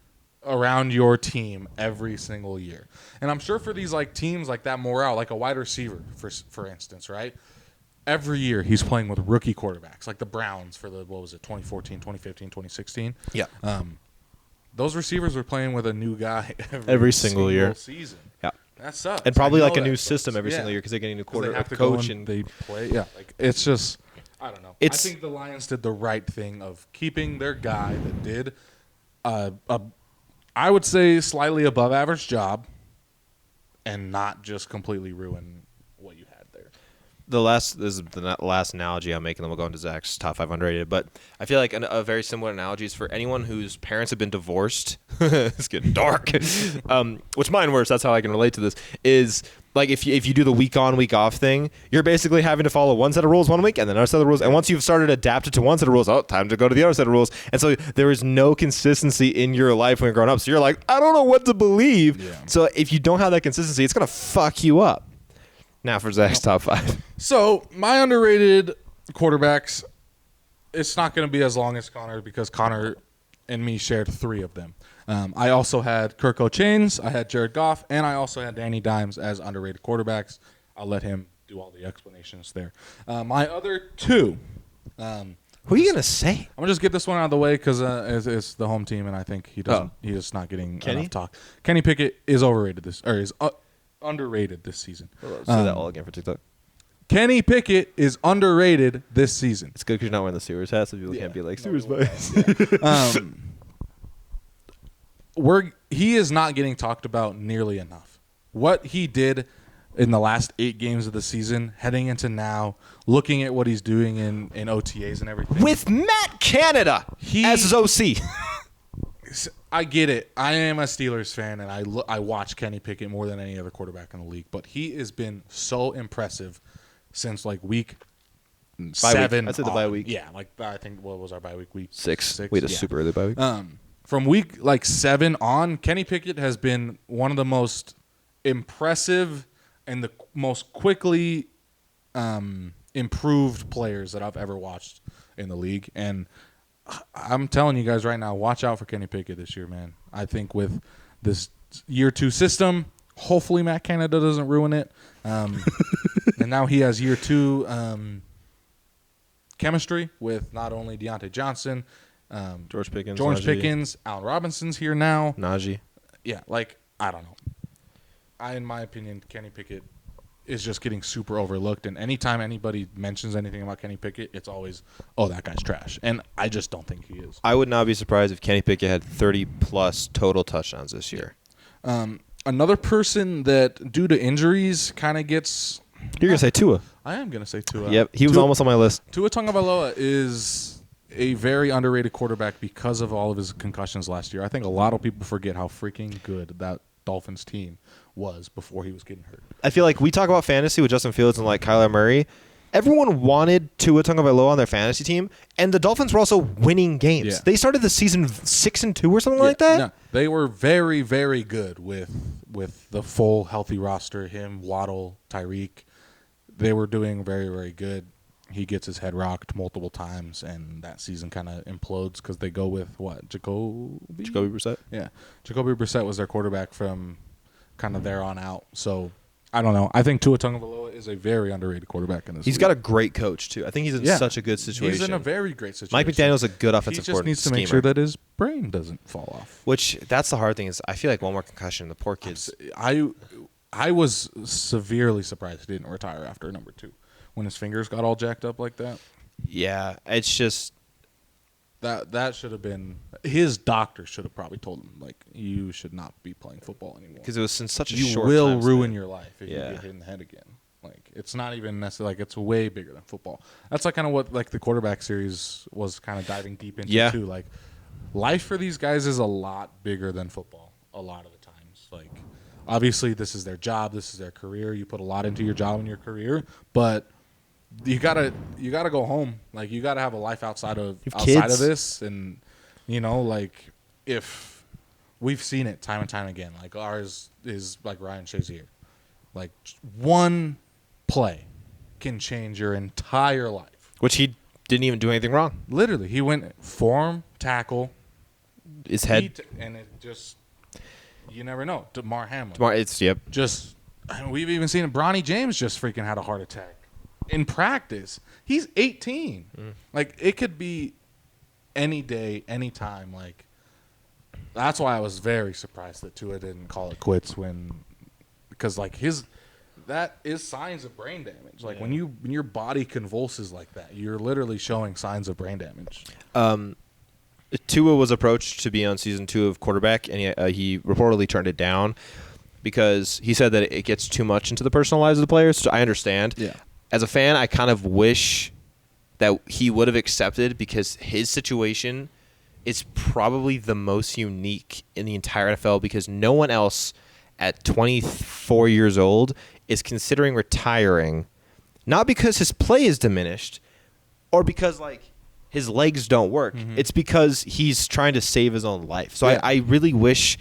around your team every single year. And I'm sure for these like teams like that morale, like a wide receiver, for instance, right? Every year he's playing with rookie quarterbacks, like the Browns for the, 2014, 2015, 2016. Yeah. Those receivers were playing with a new guy every single year. Season. Yeah. That sucks. And probably like a new system every single year because they're getting a new coach and they play. Yeah, like it's just, I don't know. I think the Lions did the right thing of keeping their guy that did I would say slightly above average job and not just completely ruin what you had there. This is the last analogy I'm making, then we'll go into Zach's top 5 underrated. But I feel like a very similar analogy is for anyone whose parents have been divorced. It's getting dark. Which mine were, so that's how I can relate to this. Is like if you do the week on, week off thing, you're basically having to follow one set of rules one week and then another set of rules. And once you've started adapted to one set of rules, time to go to the other set of rules. And so there is no consistency in your life when you're growing up. So you're like, I don't know what to believe. Yeah. So if you don't have that consistency, it's gonna fuck you up. Now for Zach's top 5. So my underrated quarterbacks, it's not going to be as long as Connor because Connor and me shared 3 of them. I also had Kirk O'Chains, I had Jared Goff, and I also had Danny Dimes as underrated quarterbacks. I'll let him do all the explanations there. My other 2. Who are you going to say? I'm going to just get this one out of the way because it's the home team, and I think he is not getting enough talk. Kenny Pickett is overrated underrated this season. Say that all again for TikTok. Kenny Pickett is underrated this season. It's good because you're not wearing the Steelers hat, so people can't be like Steelers bias. He is not getting talked about nearly enough. What he did in the last 8 games of the season, heading into now, looking at what he's doing in OTAs and everything. With Matt Canada as his OC. I get it. I am a Steelers fan, and I watch Kenny Pickett more than any other quarterback in the league. But he has been so impressive since like week 7. I said the bye week. Yeah, like I think what was our bye week? Week 6. We had a super early bye week. From week 7 on, Kenny Pickett has been one of the most impressive and the most quickly improved players that I've ever watched in the league. And I'm telling you guys right now, watch out for Kenny Pickett this year, man. I think with this year 2 system, hopefully Matt Canada doesn't ruin it. And now he has year 2 chemistry with not only Deontay Johnson, George Pickens, Allen Robinson's here now. Najee. Yeah, like, I don't know. In my opinion, Kenny Pickett is just getting super overlooked. And anytime anybody mentions anything about Kenny Pickett, it's always, oh, that guy's trash. And I just don't think he is. I would not be surprised if Kenny Pickett had 30-plus total touchdowns this year. Another person that, due to injuries, kind of gets You're gonna say Tua. I am gonna say Tua. Yep, he was almost on my list. Tua Tagovailoa is a very underrated quarterback because of all of his concussions last year. I think a lot of people forget how freaking good that Dolphins team was before he was getting hurt. I feel like we talk about fantasy with Justin Fields and like Kyler Murray. Everyone wanted Tua Tagovailoa on their fantasy team, and the Dolphins were also winning games. Yeah. They started the season 6-2 or something like that. No, they were very, very good with the full healthy roster. Him, Waddle, Tyreek. They were doing very, very good. He gets his head rocked multiple times, and that season kind of implodes because they go with what? Jacoby Brissett? Yeah. Jacoby Brissett was their quarterback from kind of there on out. So, I don't know. I think Tua Tagovailoa is a very underrated quarterback in this He's league. got a great coach, too. I think he's in such a good situation. He's in a very great situation. Mike McDaniel's a good offensive He just needs to make sure that his brain doesn't fall off. Which, that's the hard thing is I feel like one more concussion, the poor kids. I was severely surprised he didn't retire after number 2 when his fingers got all jacked up like that. Yeah, it's just that should have been his doctor should have probably told him like you should not be playing football anymore because it was in such a you short will time ruin span. your life if you get hit in the head again. Like it's not even necessarily like it's way bigger than football. That's like kind of what like the quarterback series was kind of diving deep into too. Like life for these guys is a lot bigger than football a lot of the times. Like obviously this is their job, this is their career. You put a lot into your job and your career, but you gotta go home. Like you gotta have a life outside of this, and you know, like if we've seen it time and time again. Like ours is like Ryan Shazier. Like one play can change your entire life. Which he didn't even do anything wrong. Literally, he went form, tackle, his head, and it just you never know. Damar Hamlin. Just we've even seen it. Bronny James just freaking had a heart attack. In practice, he's 18. Like it could be any day, any time. Like that's why I was very surprised that Tua didn't call it quits because like that is signs of brain damage. Like when your body convulses like that, you're literally showing signs of brain damage. Tua was approached to be on season 2 of quarterback, and he reportedly turned it down because he said that it gets too much into the personal lives of the players. So I understand. Yeah. As a fan, I kind of wish that he would have accepted because his situation is probably the most unique in the entire NFL because no one else at 24 years old is considering retiring, not because his play is diminished or because like his legs don't work. It's because he's trying to save his own life. So I really wish.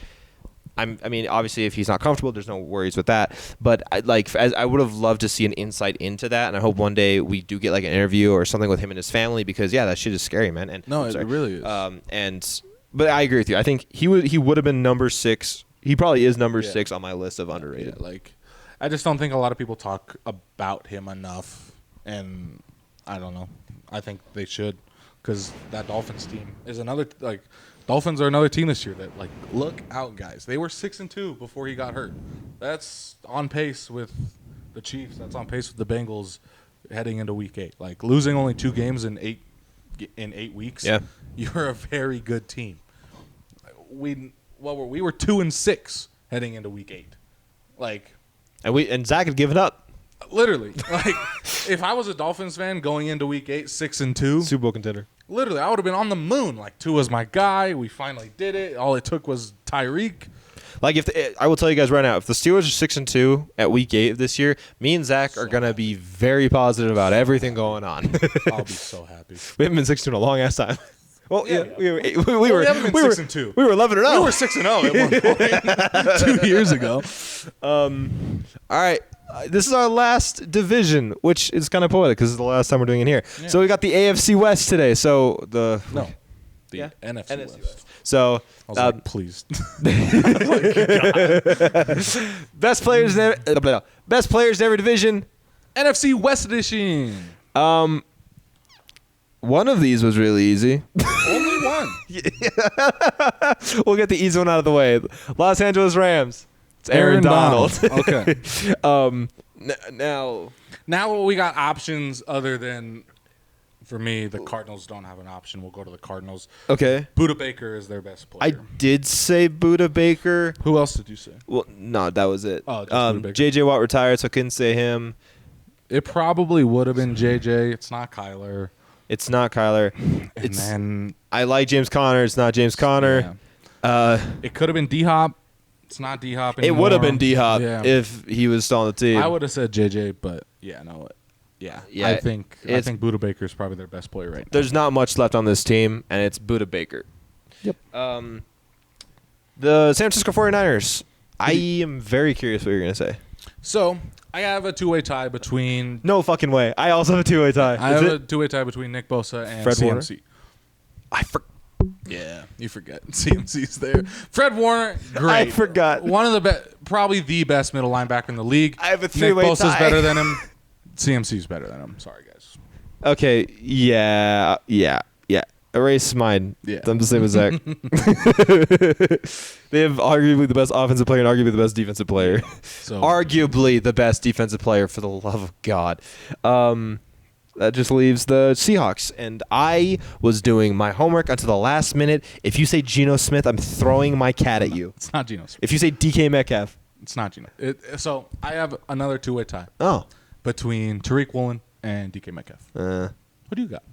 I mean, obviously, if he's not comfortable, there's no worries with that. But I would have loved to see an insight into that, and I hope one day we do get like an interview or something with him and his family because that shit is scary, man. And no, it really is. But I agree with you. I think he would have been number 6. He probably is number 6 on my list of underrated. Yeah, like I just don't think a lot of people talk about him enough, and I don't know. I think they should because that Dolphins team is another like. Dolphins are another team this year that, like, look out, guys. They were 6-2 before he got hurt. That's on pace with the Chiefs. That's on pace with the Bengals heading into Week 8. Like, losing only 2 games in 8 weeks, you're a very good team. We were 2-6 heading into Week 8. Like, and Zach had given up. Literally, like, if I was a Dolphins fan going into Week 8, 6-2, Super Bowl contender. Literally, I would have been on the moon. Like, Tua's my guy. We finally did it. All it took was Tyreek. Like, I will tell you guys right now, if the Steelers are 6-2 at Week 8 of this year, me and Zach are gonna be very positive about everything going on. I'll be so happy. We haven't been 6-2 in a long ass time. Well, we haven't been 6-2. We were 11-0. We were 6-0 at one point 2 years ago. All right. This is our last division, which is kind of poetic because it's the last time we're doing it here. Yeah. So we got the AFC West today. So the NFC West. So I was like, please. Best players in every division. NFC West edition. One of these was really easy. Only one. We'll get the easy one out of the way. Los Angeles Rams. It's Aaron Donald. Okay. Now we got options other than, for me, the Cardinals don't have an option. We'll go to the Cardinals. Okay. Budda Baker is their best player. I did say Budda Baker. Who else did you say? Well, no, that was it. Oh, just Budda Baker. J.J. Watt retired, so I couldn't say him. It probably would have been JJ. It's not Kyler. It's not Kyler. And then I like James Conner. It's not James Conner. it could have been D-Hop. It's not D-Hop anymore. It would have been D-Hop if he was still on the team. I would have said JJ, but I think Buda Baker is probably their best player right now. There's not much left on this team, and it's Buda Baker. Yep. The San Francisco 49ers. I am very curious what you're going to say. So I have a two-way tie between. No fucking way. I also have a two-way tie. I have a two-way tie between Nick Bosa and Fred CMC. Warner? Yeah, you forget CMC's there. Fred Warner, great. I forgot. One of the probably the best middle linebacker in the league. I have a Nick three-way Bosa's tie. better than him. CMC's better than him. Sorry, guys. Okay, yeah. Erase mine. Yeah. I'm the same as Zach. They have arguably the best offensive player and arguably the best defensive player. So Arguably the best defensive player, for the love of God. That just leaves the Seahawks. And I was doing my homework until the last minute. If you say Geno Smith, I'm throwing my cat at you. it's not Geno Smith. If you say DK Metcalf. It's not Geno. So I have another two-way tie Oh. between Tariq Woolen and DK Metcalf. Who do you got?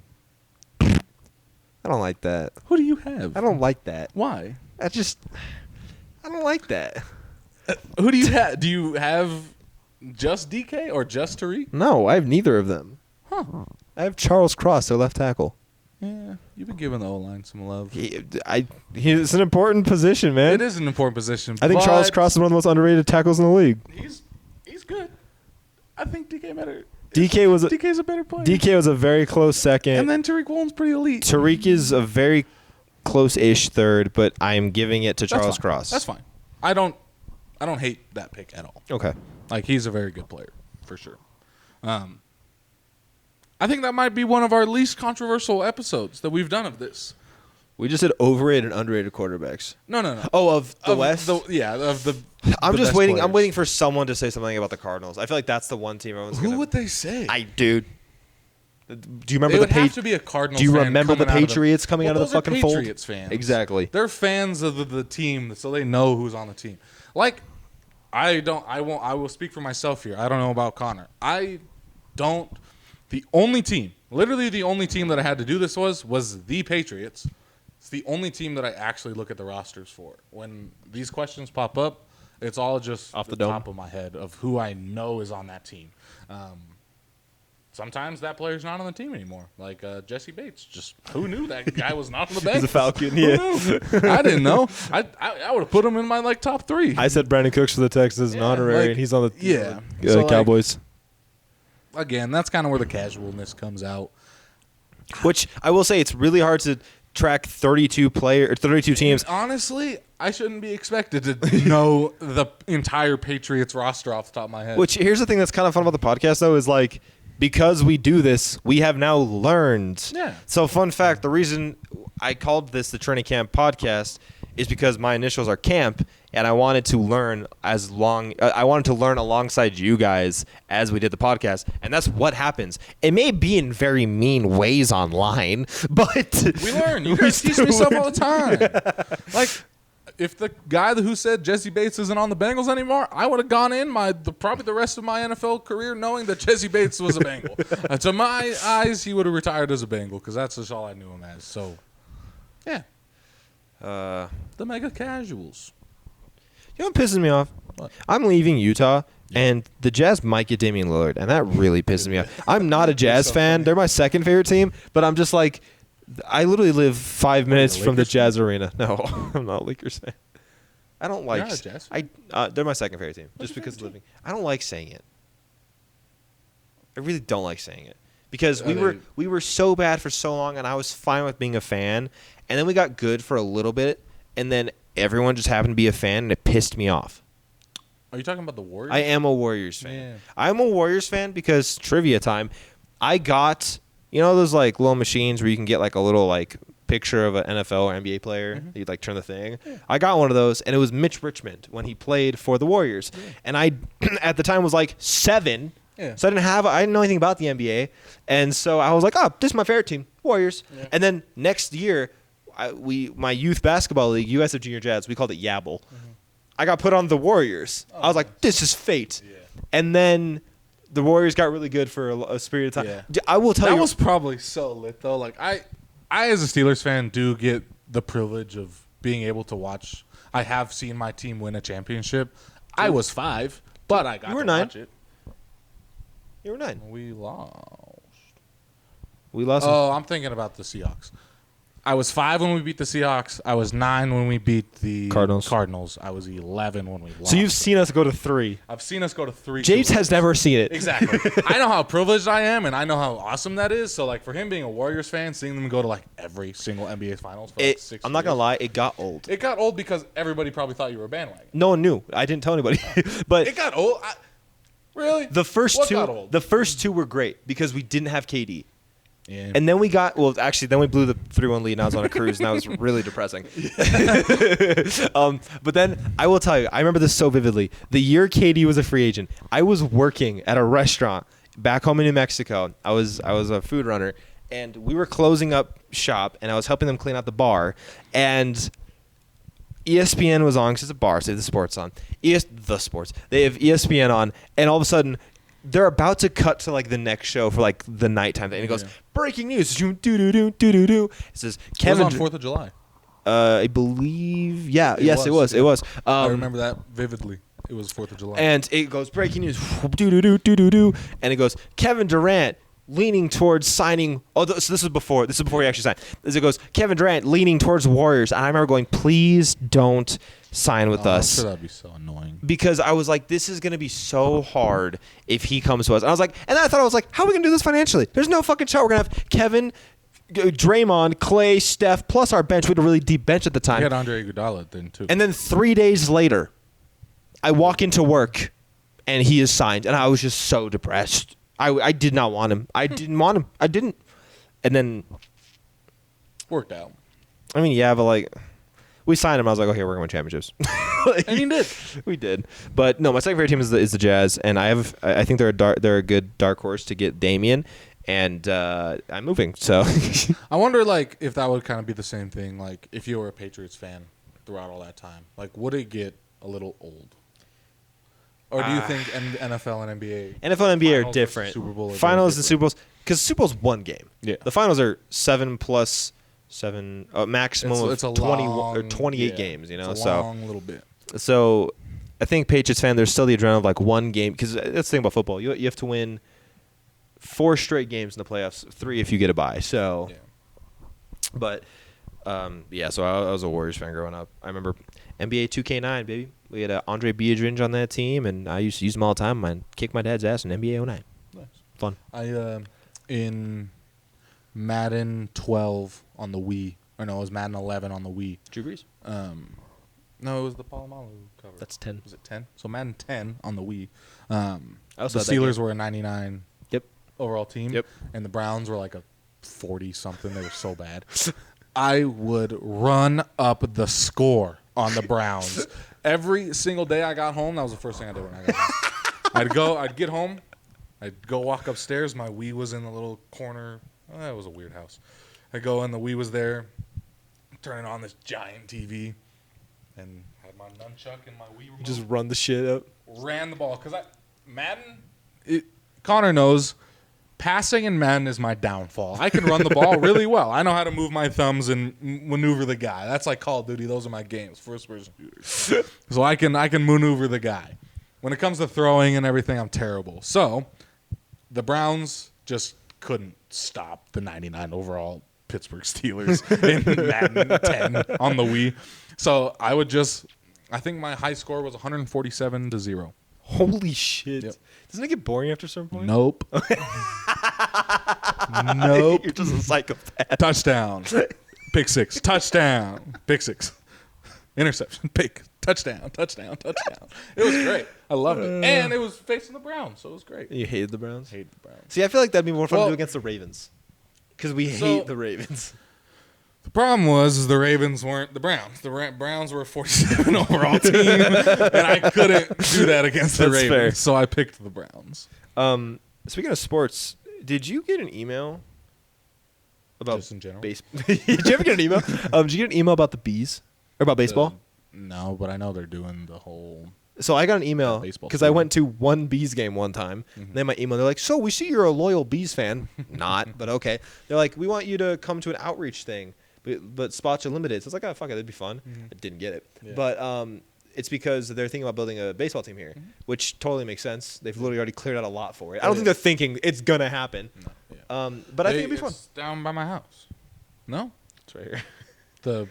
I don't like that. Who do you have? I don't like that. Why? I don't like that. Who do you have? Do you have just DK or just Tariq? No, I have neither of them. Huh. I have Charles Cross, their left tackle. Yeah, you've been giving the O-line some love. He's an important position, man. It is an important position. I think Charles Cross is one of the most underrated tackles in the league. He's good. I think DK's a better player. DK was a very close second. And then Tariq Woolen's pretty elite. Tariq is a very close-ish third, but I am giving it to Charles Cross. That's fine. I don't hate that pick at all. Okay. Like, he's a very good player for sure. I think that might be one of our least controversial episodes that we've done of this. We just said overrated and underrated quarterbacks. No. Oh, of the West? I'm just waiting. Players. I'm waiting for someone to say something about the Cardinals. I feel like that's the one team everyone's Who would they say? Dude. Do you remember It would have to be a Cardinals Do you fan remember the coming out of Patriots coming out of the those are fucking fold? Patriots fans. Exactly. They're fans of the team, so they know who's on the team. Like, I will speak for myself here. I don't know about Connor. The only team that I had to do this was the Patriots. It's the only team that I actually look at the rosters for. When these questions pop up, it's all just off the top of my head of who I know is on that team. Sometimes that player's not on the team anymore. Like Jesse Bates. Just who knew that guy was not on the bench? He's a Falcon, yeah. Who knew? I didn't know. I would have put him in my top 3. I said Brandon Cooks for the Texans, an honorary, and he's on the Cowboys. Again, that's kind of where the casualness comes out. Which I will say, it's really hard to track 32 teams. And honestly, I shouldn't be expected to know the entire Patriots roster off the top of my head. Which, here's the thing that's kind of fun about the podcast, though, is like, because we do this, we have now learned. Yeah. So, fun fact, the reason I called this the Training Camp Podcast is because my initials are Camp, and I wanted to learn alongside you guys as we did the podcast, and that's what happens. It may be in very mean ways online, but we learn. You guys teach me stuff all the time. Like, if the guy who said Jesse Bates isn't on the Bengals anymore, I would have gone in probably the rest of my NFL career knowing that Jesse Bates was a Bengal. To my eyes, he would have retired as a Bengal because that's just all I knew him as. So, yeah. The mega casuals. You know what pisses me off? What? I'm leaving Utah, and the Jazz might get Damian Lillard, and that really pisses me off. I'm not a Jazz fan. They're my second favorite team, but I'm just like, I literally live 5 minutes from the Jazz arena. No, I'm not a Lakers fan. I don't like. You're not a Jazz fan? They're my second favorite team, just because of living. I don't like saying it. I really don't like saying it because we were so bad for so long, and I was fine with being a fan, and then we got good for a little bit, and then everyone just happened to be a fan, and it pissed me off. Are you talking about the Warriors? I am a Warriors fan. Yeah. I'm a Warriors fan because trivia time. I got, those like little machines where you can get like a little like picture of an NFL or NBA player. Mm-hmm. You'd like turn the thing. Yeah. I got one of those, and it was Mitch Richmond when he played for the Warriors. Yeah. And I, at the time, was like 7. Yeah. So I didn't know anything about the NBA. And so I was like, oh, this is my favorite team, Warriors. Yeah. And then next year, my youth basketball league, USF Junior Jazz, we called it Yabble. Mm-hmm. I got put on the Warriors. Oh, I was like, this is fate. Yeah. And then the Warriors got really good for a period of time. Yeah. I will tell That you. was probably so lit though. Like I as a Steelers fan do get the privilege of being able to watch. I have seen my team win a championship. I was 5, but I got to watch it. You were 9. We lost. Oh, Oh, I'm thinking about the Seahawks. I was 5 when we beat the Seahawks. I was 9 when we beat the Cardinals. I was 11 when we lost. So you've seen us go to 3. I've seen us go to 3. James has never seen it. Exactly. I know how privileged I am, and I know how awesome that is. So, like, for him being a Warriors fan, seeing them go to, like, every single NBA Finals for, like, 6 years. I'm not going to lie. It got old. It got old because everybody probably thought you were a bandwagon. No one knew. I didn't tell anybody. But It got old. Really? the first What two, got old? the first 2 were great because we didn't have KD. Yeah. And then we got, then we blew the 3-1 lead and I was on a cruise and that was really depressing. But then I will tell you, I remember this so vividly. The year KD was a free agent, I was working at a restaurant back home in New Mexico. I was a food runner and we were closing up shop and I was helping them clean out the bar and ESPN was on because it's a bar, so they have the sports on. They have ESPN on and all of a sudden they're about to cut to like the next show for like the nighttime thing. And it goes, breaking news. It says Kevin. It was on 4th of July. I believe. Yeah. It was. I remember that vividly. It was 4th of July. And it goes, breaking news. And it goes, Kevin Durant leaning towards signing. Oh, so this is before he actually signed. As it goes, Kevin Durant leaning towards Warriors. And I remember going, please don't sign with us. I'm sure that'd be so annoying. Because I was like, this is going to be so hard if he comes to us. And I was like, and then I was like, how are we going to do this financially? There's no fucking shot. We're going to have Kevin, Draymond, Clay, Steph, plus our bench. We had a really deep bench at the time. We had Andre Iguodala then too. And then 3 days later, I walk into work and he is signed. And I was just so depressed. I did not want him. I didn't want him. I didn't. And then. Worked out. I mean, yeah, but like. We signed him. I was like, okay, we're going to win championships. And he did. We did. But no, my second favorite team is the Jazz, and I think they're a good dark horse to get Damian, and I'm moving. So I wonder, like, if that would kind of be the same thing, like, if you were a Patriots fan throughout all that time, like, would it get a little old? Or do you think NFL and NBA? NFL and NBA are Finals different. Super Bowl Finals and Super Bowls, because Super Bowl's one game. Yeah. The finals are 7+7, maximum it's a of 20 or long, 28 games. You know, it's a long little bit. So I think Patriots fan, there's still the adrenaline of like one game, because that's the thing about football. You have to win 4 straight games in the playoffs, 3 if you get a bye. So, Yeah. but so I was a Warriors fan growing up. I remember NBA 2K9, baby. We had Andre Biedrins on that team, and I used to use them all the time. I kicked my dad's ass in NBA 09. Nice. Fun. I in Madden 12 on the Wii, or no, it was Madden 11 on the Wii. Drew Brees? No, it was the Palomalu cover. That's 10. Was it 10? So Madden 10 on the Wii. I also The had that Steelers game. were a 99 overall team. Yep. And the Browns were like a 40-something. They were so bad. I would run up the score on the Browns. Every single day I got home, that was the first thing I did when I got home. I'd get home, I'd go walk upstairs. My Wii was in the little corner. Oh, that was a weird house. I'd go and the Wii was there, turning on this giant TV, and had my nunchuck and my Wii remote. Just run the shit up. Ran the ball. Because Connor knows, passing in Madden is my downfall. I can run the ball really well. I know how to move my thumbs and maneuver the guy. That's like Call of Duty. Those are my games, first-person shooters. So I can maneuver the guy. When it comes to throwing and everything, I'm terrible. So the Browns just couldn't stop the 99 overall Pittsburgh Steelers in Madden 10 on the Wii. So I think my high score was 147-0. Holy shit. Yep. Doesn't it get boring after some point? Nope. Nope. You're just a psychopath. Touchdown. Pick 6. Touchdown. Pick 6. Interception. Pick. Touchdown. Touchdown. Touchdown. It was great. I loved it. And it was facing the Browns, so it was great. You hated the Browns? Hated the Browns. See, I feel like that'd be more fun to Well- do against the Ravens. Because we hate the Ravens. The problem was the Ravens weren't the Browns. The Browns were a 47 overall team, and I couldn't do that against the That's Ravens, fair. so I picked the Browns. Speaking of sports, did you get an email about Just in general? Did you ever get an email? Did you get an email about the bees? Or about baseball? No, but I know they're doing the whole So I got an email baseball because I stadium. went to one Bees game one time. And then my email, they're like, so we see you're a loyal Bees fan. Not, but okay. They're like, we want you to come to an outreach thing, but spots are limited. So I was like, oh, fuck it, that'd be fun. I didn't get it. Yeah. But it's because they're thinking about building a baseball team here, which totally makes sense. They've literally already cleared out a lot for it. I don't think they're thinking it's going to happen. No, yeah. But I think it'd be fun. It's down by my house. No? It's right here. The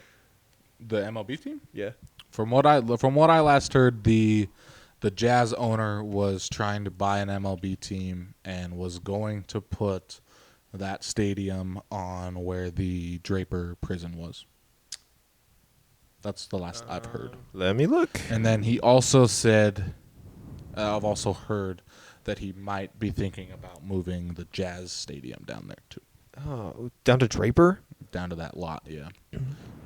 MLB team? Yeah. From what I last heard, the Jazz owner was trying to buy an MLB team and was going to put that stadium on where the Draper prison was. That's the last I've heard. Let me look. And then he also said, I've also heard that he might be thinking about moving the Jazz stadium down there too. Oh, down to Draper? Down to that lot, yeah.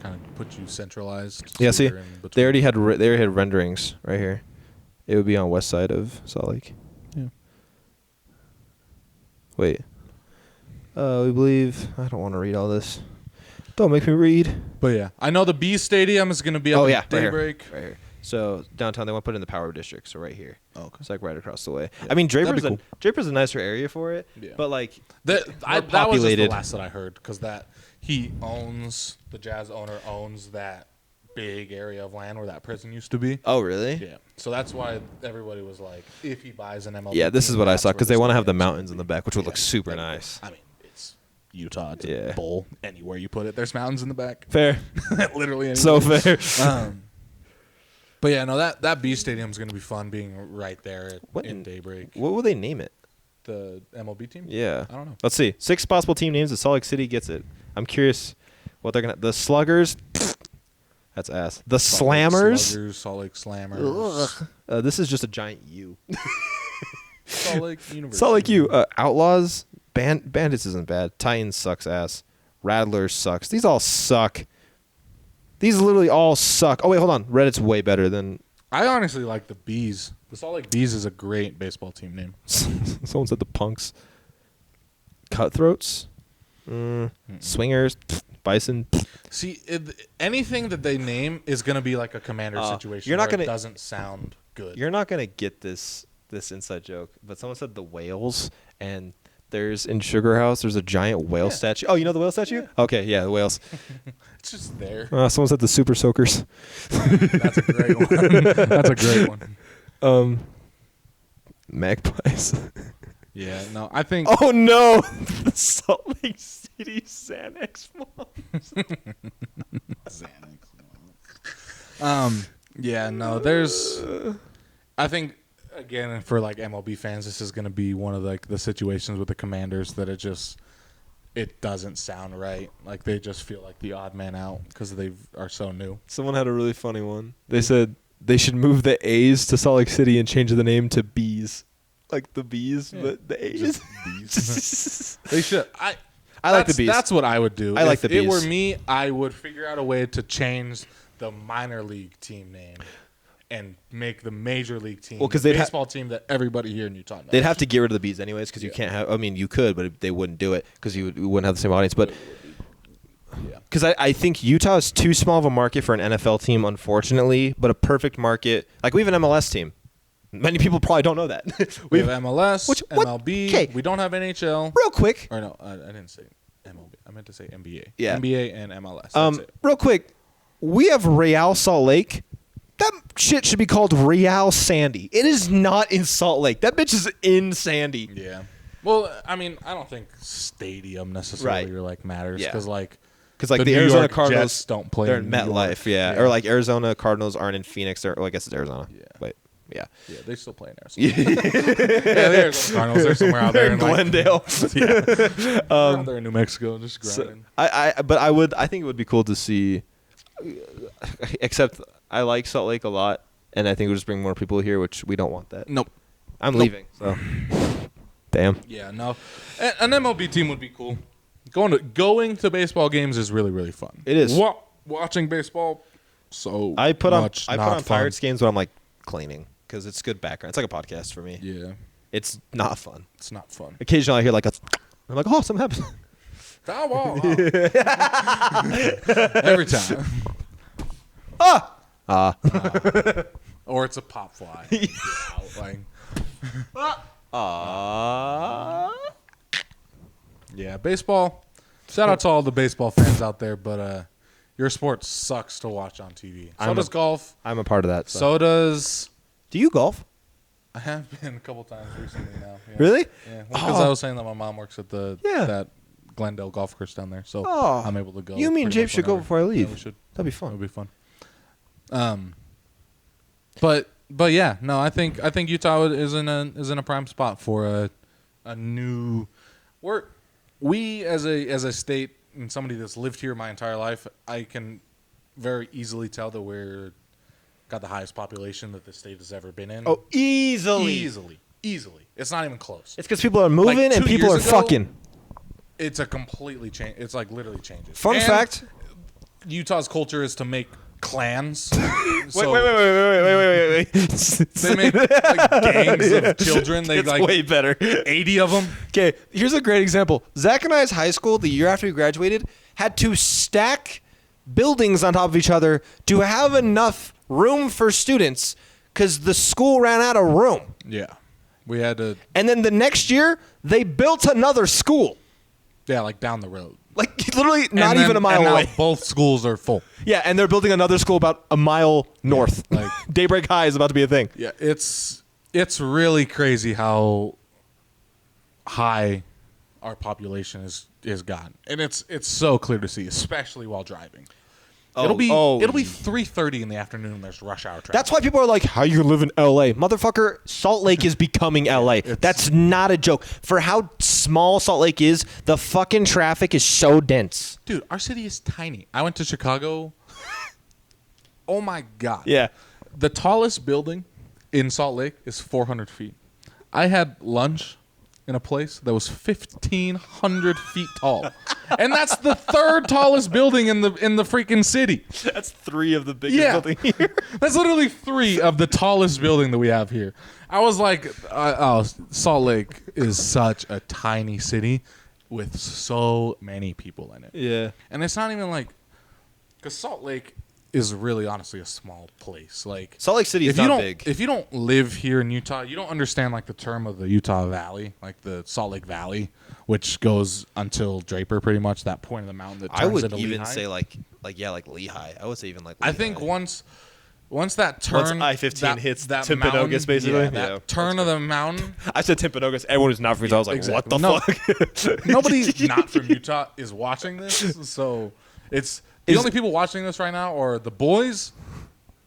Kind of put you centralized. Yeah, so see, you're in between. they already had renderings right here. It would be on west side of Salt Lake. Yeah. Wait. We believe. I don't want to read all this. Don't make me read. But yeah, I know the B Stadium is going to be up at Daybreak. Right here. So downtown, they want to put it in the Power District. So right here. Oh, okay. It's like right across the way. Yeah. I mean, That'd be Draper's a nicer area for it. Yeah. But like, That was just the populated. last that I heard because the Jazz owner owns that big area of land where that prison used to be. Oh, really? Yeah. So that's why everybody was like, if he buys an MLB. Yeah, this is team, what I that's saw where because they want to have the stadium's gonna mountains in be. the back, which would look Yeah, super that'd be cool. nice. I mean, it's Utah. It's Yeah. a bowl. Anywhere you put it, there's mountains in the back. Fair. Literally anywhere. So fair. But yeah, no, that B Stadium is going to be fun being right there in Daybreak. What will they name it? The MLB team? Yeah. I don't know. Let's see. 6 possible team names. The Salt Lake City gets it. I'm curious what they're gonna. The Sluggers. That's ass. The Slammers. Sluggers, Salt Lake Slammers. This is just a giant U. Salt Lake University. Salt Lake U. Outlaws. Bandits isn't bad. Titans sucks ass. Rattlers sucks. These all suck. These literally all suck. Oh wait, hold on. Reddit's way better than. I honestly like the Bees. The Salt Lake Bees is a great baseball team name. Someone said the Punks. Cutthroats. Swingers. Bison. See, anything that they name is going to be like a commander situation. You're not where gonna- it doesn't sound good. You're not gonna get this inside joke, but someone said the whales, and there's in Sugar House. There's a giant whale statue. Oh, you know the whale statue? Yeah. Okay, yeah, the whales. It's just there. Someone said the Super Soakers. That's a great one. That's a great one. Magpies. Yeah, no, I think. Oh no, the Salt Lake City Xanax Moms. Yeah, no, there's. I think again for like MLB fans, this is going to be one of like the situations with the Commanders that it doesn't sound right. Like they just feel like the odd man out because they are so new. Someone had a really funny one. They said they should move the A's to Salt Lake City and change the name to Bees, like the Bees, but the A's. Just Bees. They should. I like the Bees. That's what I would do. I like the If it Bees. were me, I would figure out a way to change the minor league team name and make the major league team, 'cause the they'd baseball team that everybody here in Utah knows. They'd have to get rid of the Bees anyways because you can't have. I mean, you could, but they wouldn't do it because you wouldn't have the same audience. But Yeah. because I think Utah is too small of a market for an NFL team, unfortunately, but a perfect market. Like we have an MLS team. Many people probably don't know that. We have MLS, what? MLB. Okay. We don't have NHL. Real quick. Or no, I didn't say MLB. I meant to say NBA. Yeah. NBA and MLS. That's it. Real quick. We have Real Salt Lake. That shit should be called Real Sandy. It is not in Salt Lake. That bitch is in Sandy. Yeah. Well, I mean, I don't think stadium necessarily Right. matters Yeah. because like Because the New Arizona York Cardinals Jets don't play They're in in New MetLife, York. yeah. Yeah. Or like Arizona Cardinals aren't in Phoenix. Well, I guess it's Arizona. Yeah. Wait, yeah. Yeah, they still play in Arizona. Yeah, the Arizona Cardinals. They're somewhere out there in Glendale. They're out there in New Mexico, just So, grinding. I think it would be cool to see. Except I like Salt Lake a lot, and I think we'll just bring more people here, which we don't want that. Nope. I'm leaving. So, damn. Yeah, no. An MLB team would be cool. Going to baseball games is really, really fun. It is. Watching baseball, so I put on much not fun. Pirates games when I'm like cleaning because it's good background. It's like a podcast for me. Yeah, It's not fun. it's not fun. Occasionally I hear like I'm like, oh, something happened. Every time. or it's a pop fly. Yeah, baseball. Shout out to all the baseball fans out there, but your sport sucks to watch on TV. So does golf. I'm a part of that. So does. Do you golf? I have been a couple times recently now. Yeah. Really? Yeah. Because I was saying that my mom works at that Glendale golf course down there, so I'm able to go. You mean James should go before I leave? Yeah, we should. That'd be fun. That'd be fun. But yeah, no, I think Utah is in a prime spot for a new. We as a state and somebody that's lived here my entire life, I can very easily tell that we're got the highest population that the state has ever been in. Oh, easily. It's not even close. It's because people are moving Like, and 2 people are years ago, fucking. It's a completely change. It's like literally changes. Fun And fact. Utah's culture is to make clans. Wait. They make like gangs of children. They It's like way better. 80 of them. Okay, here's a great example. Zach and I's high school, the year after we graduated, had to stack buildings on top of each other to have enough room for students because the school ran out of room. Yeah, we had to. And then the next year, they built another school. Yeah, like down the road. Like literally not And even then- a mile and now away. both schools are full. Yeah, and they're building another school about a mile north. like- Daybreak High is about to be a thing. Yeah, it's really crazy how high our population is gotten, and it's so clear to see, especially while driving. It'll be 3:30 in the afternoon when there's rush hour traffic. That's why people are like, how you live in L.A.? Motherfucker, Salt Lake is becoming L.A. That's not a joke. For how small Salt Lake is, the fucking traffic is so dense. Dude, our city is tiny. I went to Chicago. Oh my God. Yeah. The tallest building in Salt Lake is 400 feet. I had lunch in a place that was 1,500 feet tall. And that's the third tallest building in the freaking city. That's 3 of the biggest buildings here. That's literally 3 of the tallest building that we have here. I was like, Salt Lake is such a tiny city with so many people in it. Yeah. And it's not even like, because Salt Lake is really honestly a small place. Like Salt Lake City is not big. If you don't live here in Utah, you don't understand like the term of the Utah Valley, like the Salt Lake Valley, which goes until Draper, pretty much that point of the mountain that turns I would into even Lehigh. say like Lehigh. I would say even like Lehigh. I think once that turn, I-15 hits that Timpanogos, mountain, basically. yeah, that turn of the mountain. I said Timpanogos. Everyone who's not from Utah was like, exactly. what the fuck? Nobody not from Utah is watching this, so it's the only people watching this right now are the boys,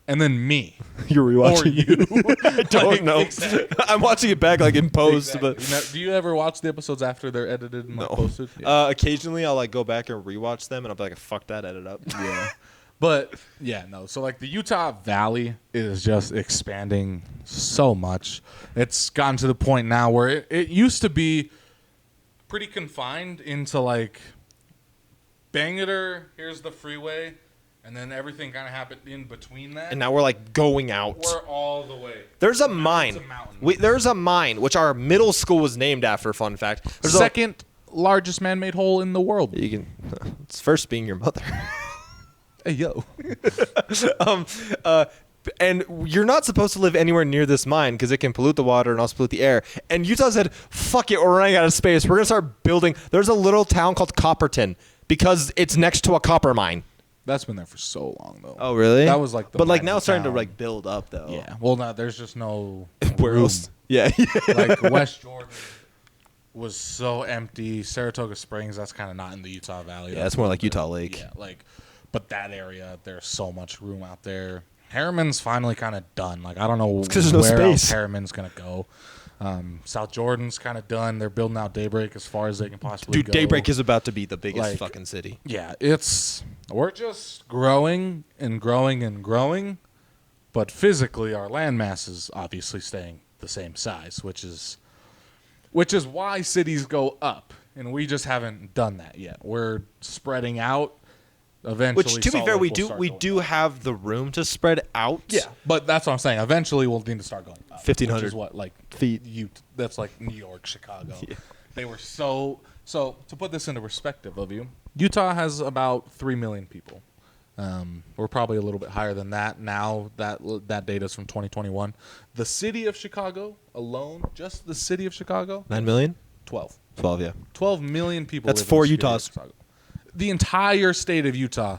and then me. You're rewatching. Or you. I don't know. Exactly. I'm watching it back like in post, Exactly. but Now, do you ever watch the episodes after they're edited and like, posted? occasionally I'll like go back and rewatch them, and I'll be like, fuck that, edit up. Yeah. But yeah, no. So like the Utah Valley is just expanding so much. It's gotten to the point now where it used to be pretty confined into like Bangor, here's the freeway, and then everything kind of happened in between that. And now we're like going out. We're all the way. There's a Now mine. it's a mountain. There's a mine, which our middle school was named after. Fun fact. There's Second largest man-made hole in the world. You can. It's first being your mother. Hey yo. And you're not supposed to live anywhere near this mine because it can pollute the water and also pollute the air. And Utah said, fuck it, we're running out of space. We're going to start building. There's a little town called Copperton because it's next to a copper mine. That's been there for so long though. Oh, really? That was like the But like mining now it's starting to town. like build up though. Yeah. Well, no, there's just no Where room. else? Yeah. Like West Jordan was so empty. Saratoga Springs, that's kind of not in the Utah Valley. Yeah, it's more like Utah Lake. Yeah, like, but that area, there's so much room out there. Harriman's finally kind of done. Like, I don't know where 'cause there's no else space. Harriman's gonna go. South Jordan's kind of done. They're building out Daybreak as far as they can possibly Dude, go. Daybreak is about to be the biggest Like- fucking city. Yeah, we're just growing and growing and growing, but physically our landmass is obviously staying the same size, which is why cities go up, and we just haven't done that yet. We're spreading out. Eventually, Which, to be Salt fair, Lake will start we going do up. have the room to spread out. Yeah, but that's what I'm saying. Eventually, we'll need to start going up. 1,500 which is what like feet. That's like New York, Chicago. Yeah. They were so. To put this into perspective of you, Utah has about 3 million people. We're probably a little bit higher than that now. That data is from 2021. The city of Chicago alone, just the city of Chicago, 9 million? 12. 12, yeah. 12 million people. That's live in 4 the city of Utahs. Chicago. The entire state of Utah,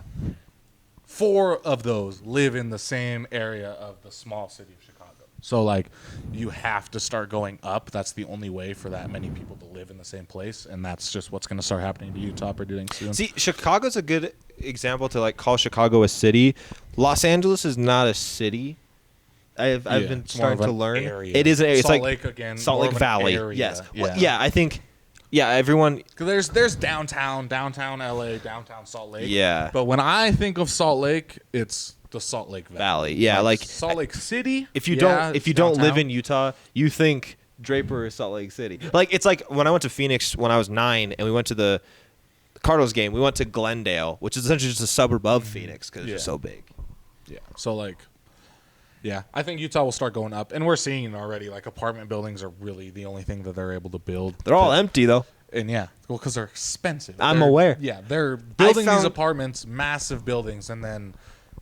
4 of those live in the same area of the small city of Chicago. So, like, you have to start going up. That's the only way for that many people to live in the same place, and that's just what's going to start happening to Utah pretty dang soon. See, Chicago's a good example to like call Chicago a city. Los Angeles is not a city. I've been it's more starting of to an learn. area. It is. It's Salt like Lake again. Salt more Lake of an Valley. area. Yes. Yeah. Well, yeah. I think. Yeah. Everyone. 'Cause there's downtown LA, downtown Salt Lake. Yeah. But when I think of Salt Lake, it's the Salt Lake Valley. Yeah. Like Salt Lake City. If you yeah, don't it's live downtown. in Utah, you think Draper is Salt Lake City. Like it's like when I went to Phoenix when I was 9 and we went to the Cardinals game. We went to Glendale, which is essentially just a suburb of Phoenix because it's just so big. Yeah. So like, yeah, I think Utah will start going up, and we're seeing it already. Like apartment buildings are really the only thing that they're able to build. They're all empty though. And yeah, well, because they're expensive. I'm They're- aware. Yeah, they're building these found- apartments, massive buildings, and then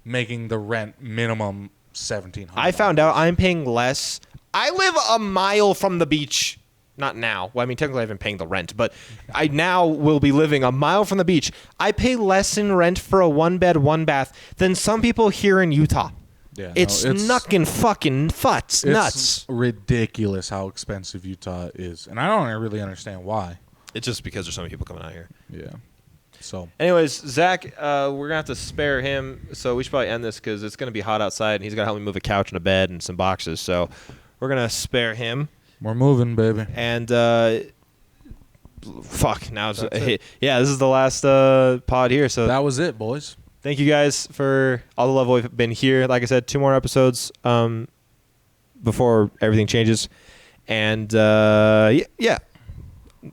making the rent minimum $1,700. I found out I'm paying less. I live a mile from the beach. Not now. Well, I mean, technically I've been paying the rent, but I now will be living a mile from the beach. I pay less in rent for a 1-bed, 1-bath than some people here in Utah. Yeah, no, It's knuckin' fucking futs, It's nuts. ridiculous how expensive Utah is, and I don't really understand why. It's just because there's so many people coming out here. Yeah. So Anyways, Zach, we're going to have to spare him, so we should probably end this because it's going to be hot outside, and he's going to help me move a couch and a bed and some boxes. So we're going to spare him. we're moving, baby. And, fuck, now it's That's it. yeah, this is the last pod here. So That was it, boys. thank you guys for all the love we've been here. Like I said, 2 more episodes before everything changes. And, yeah.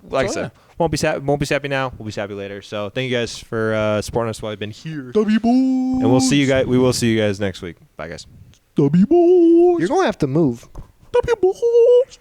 Like I said, won't be sappy now. We'll be sappy later. So thank you guys for supporting us while we've been here. W boys. And we'll see you guys. We will see you guys next week. Bye, guys. W boys. You're going to have to move. W boys.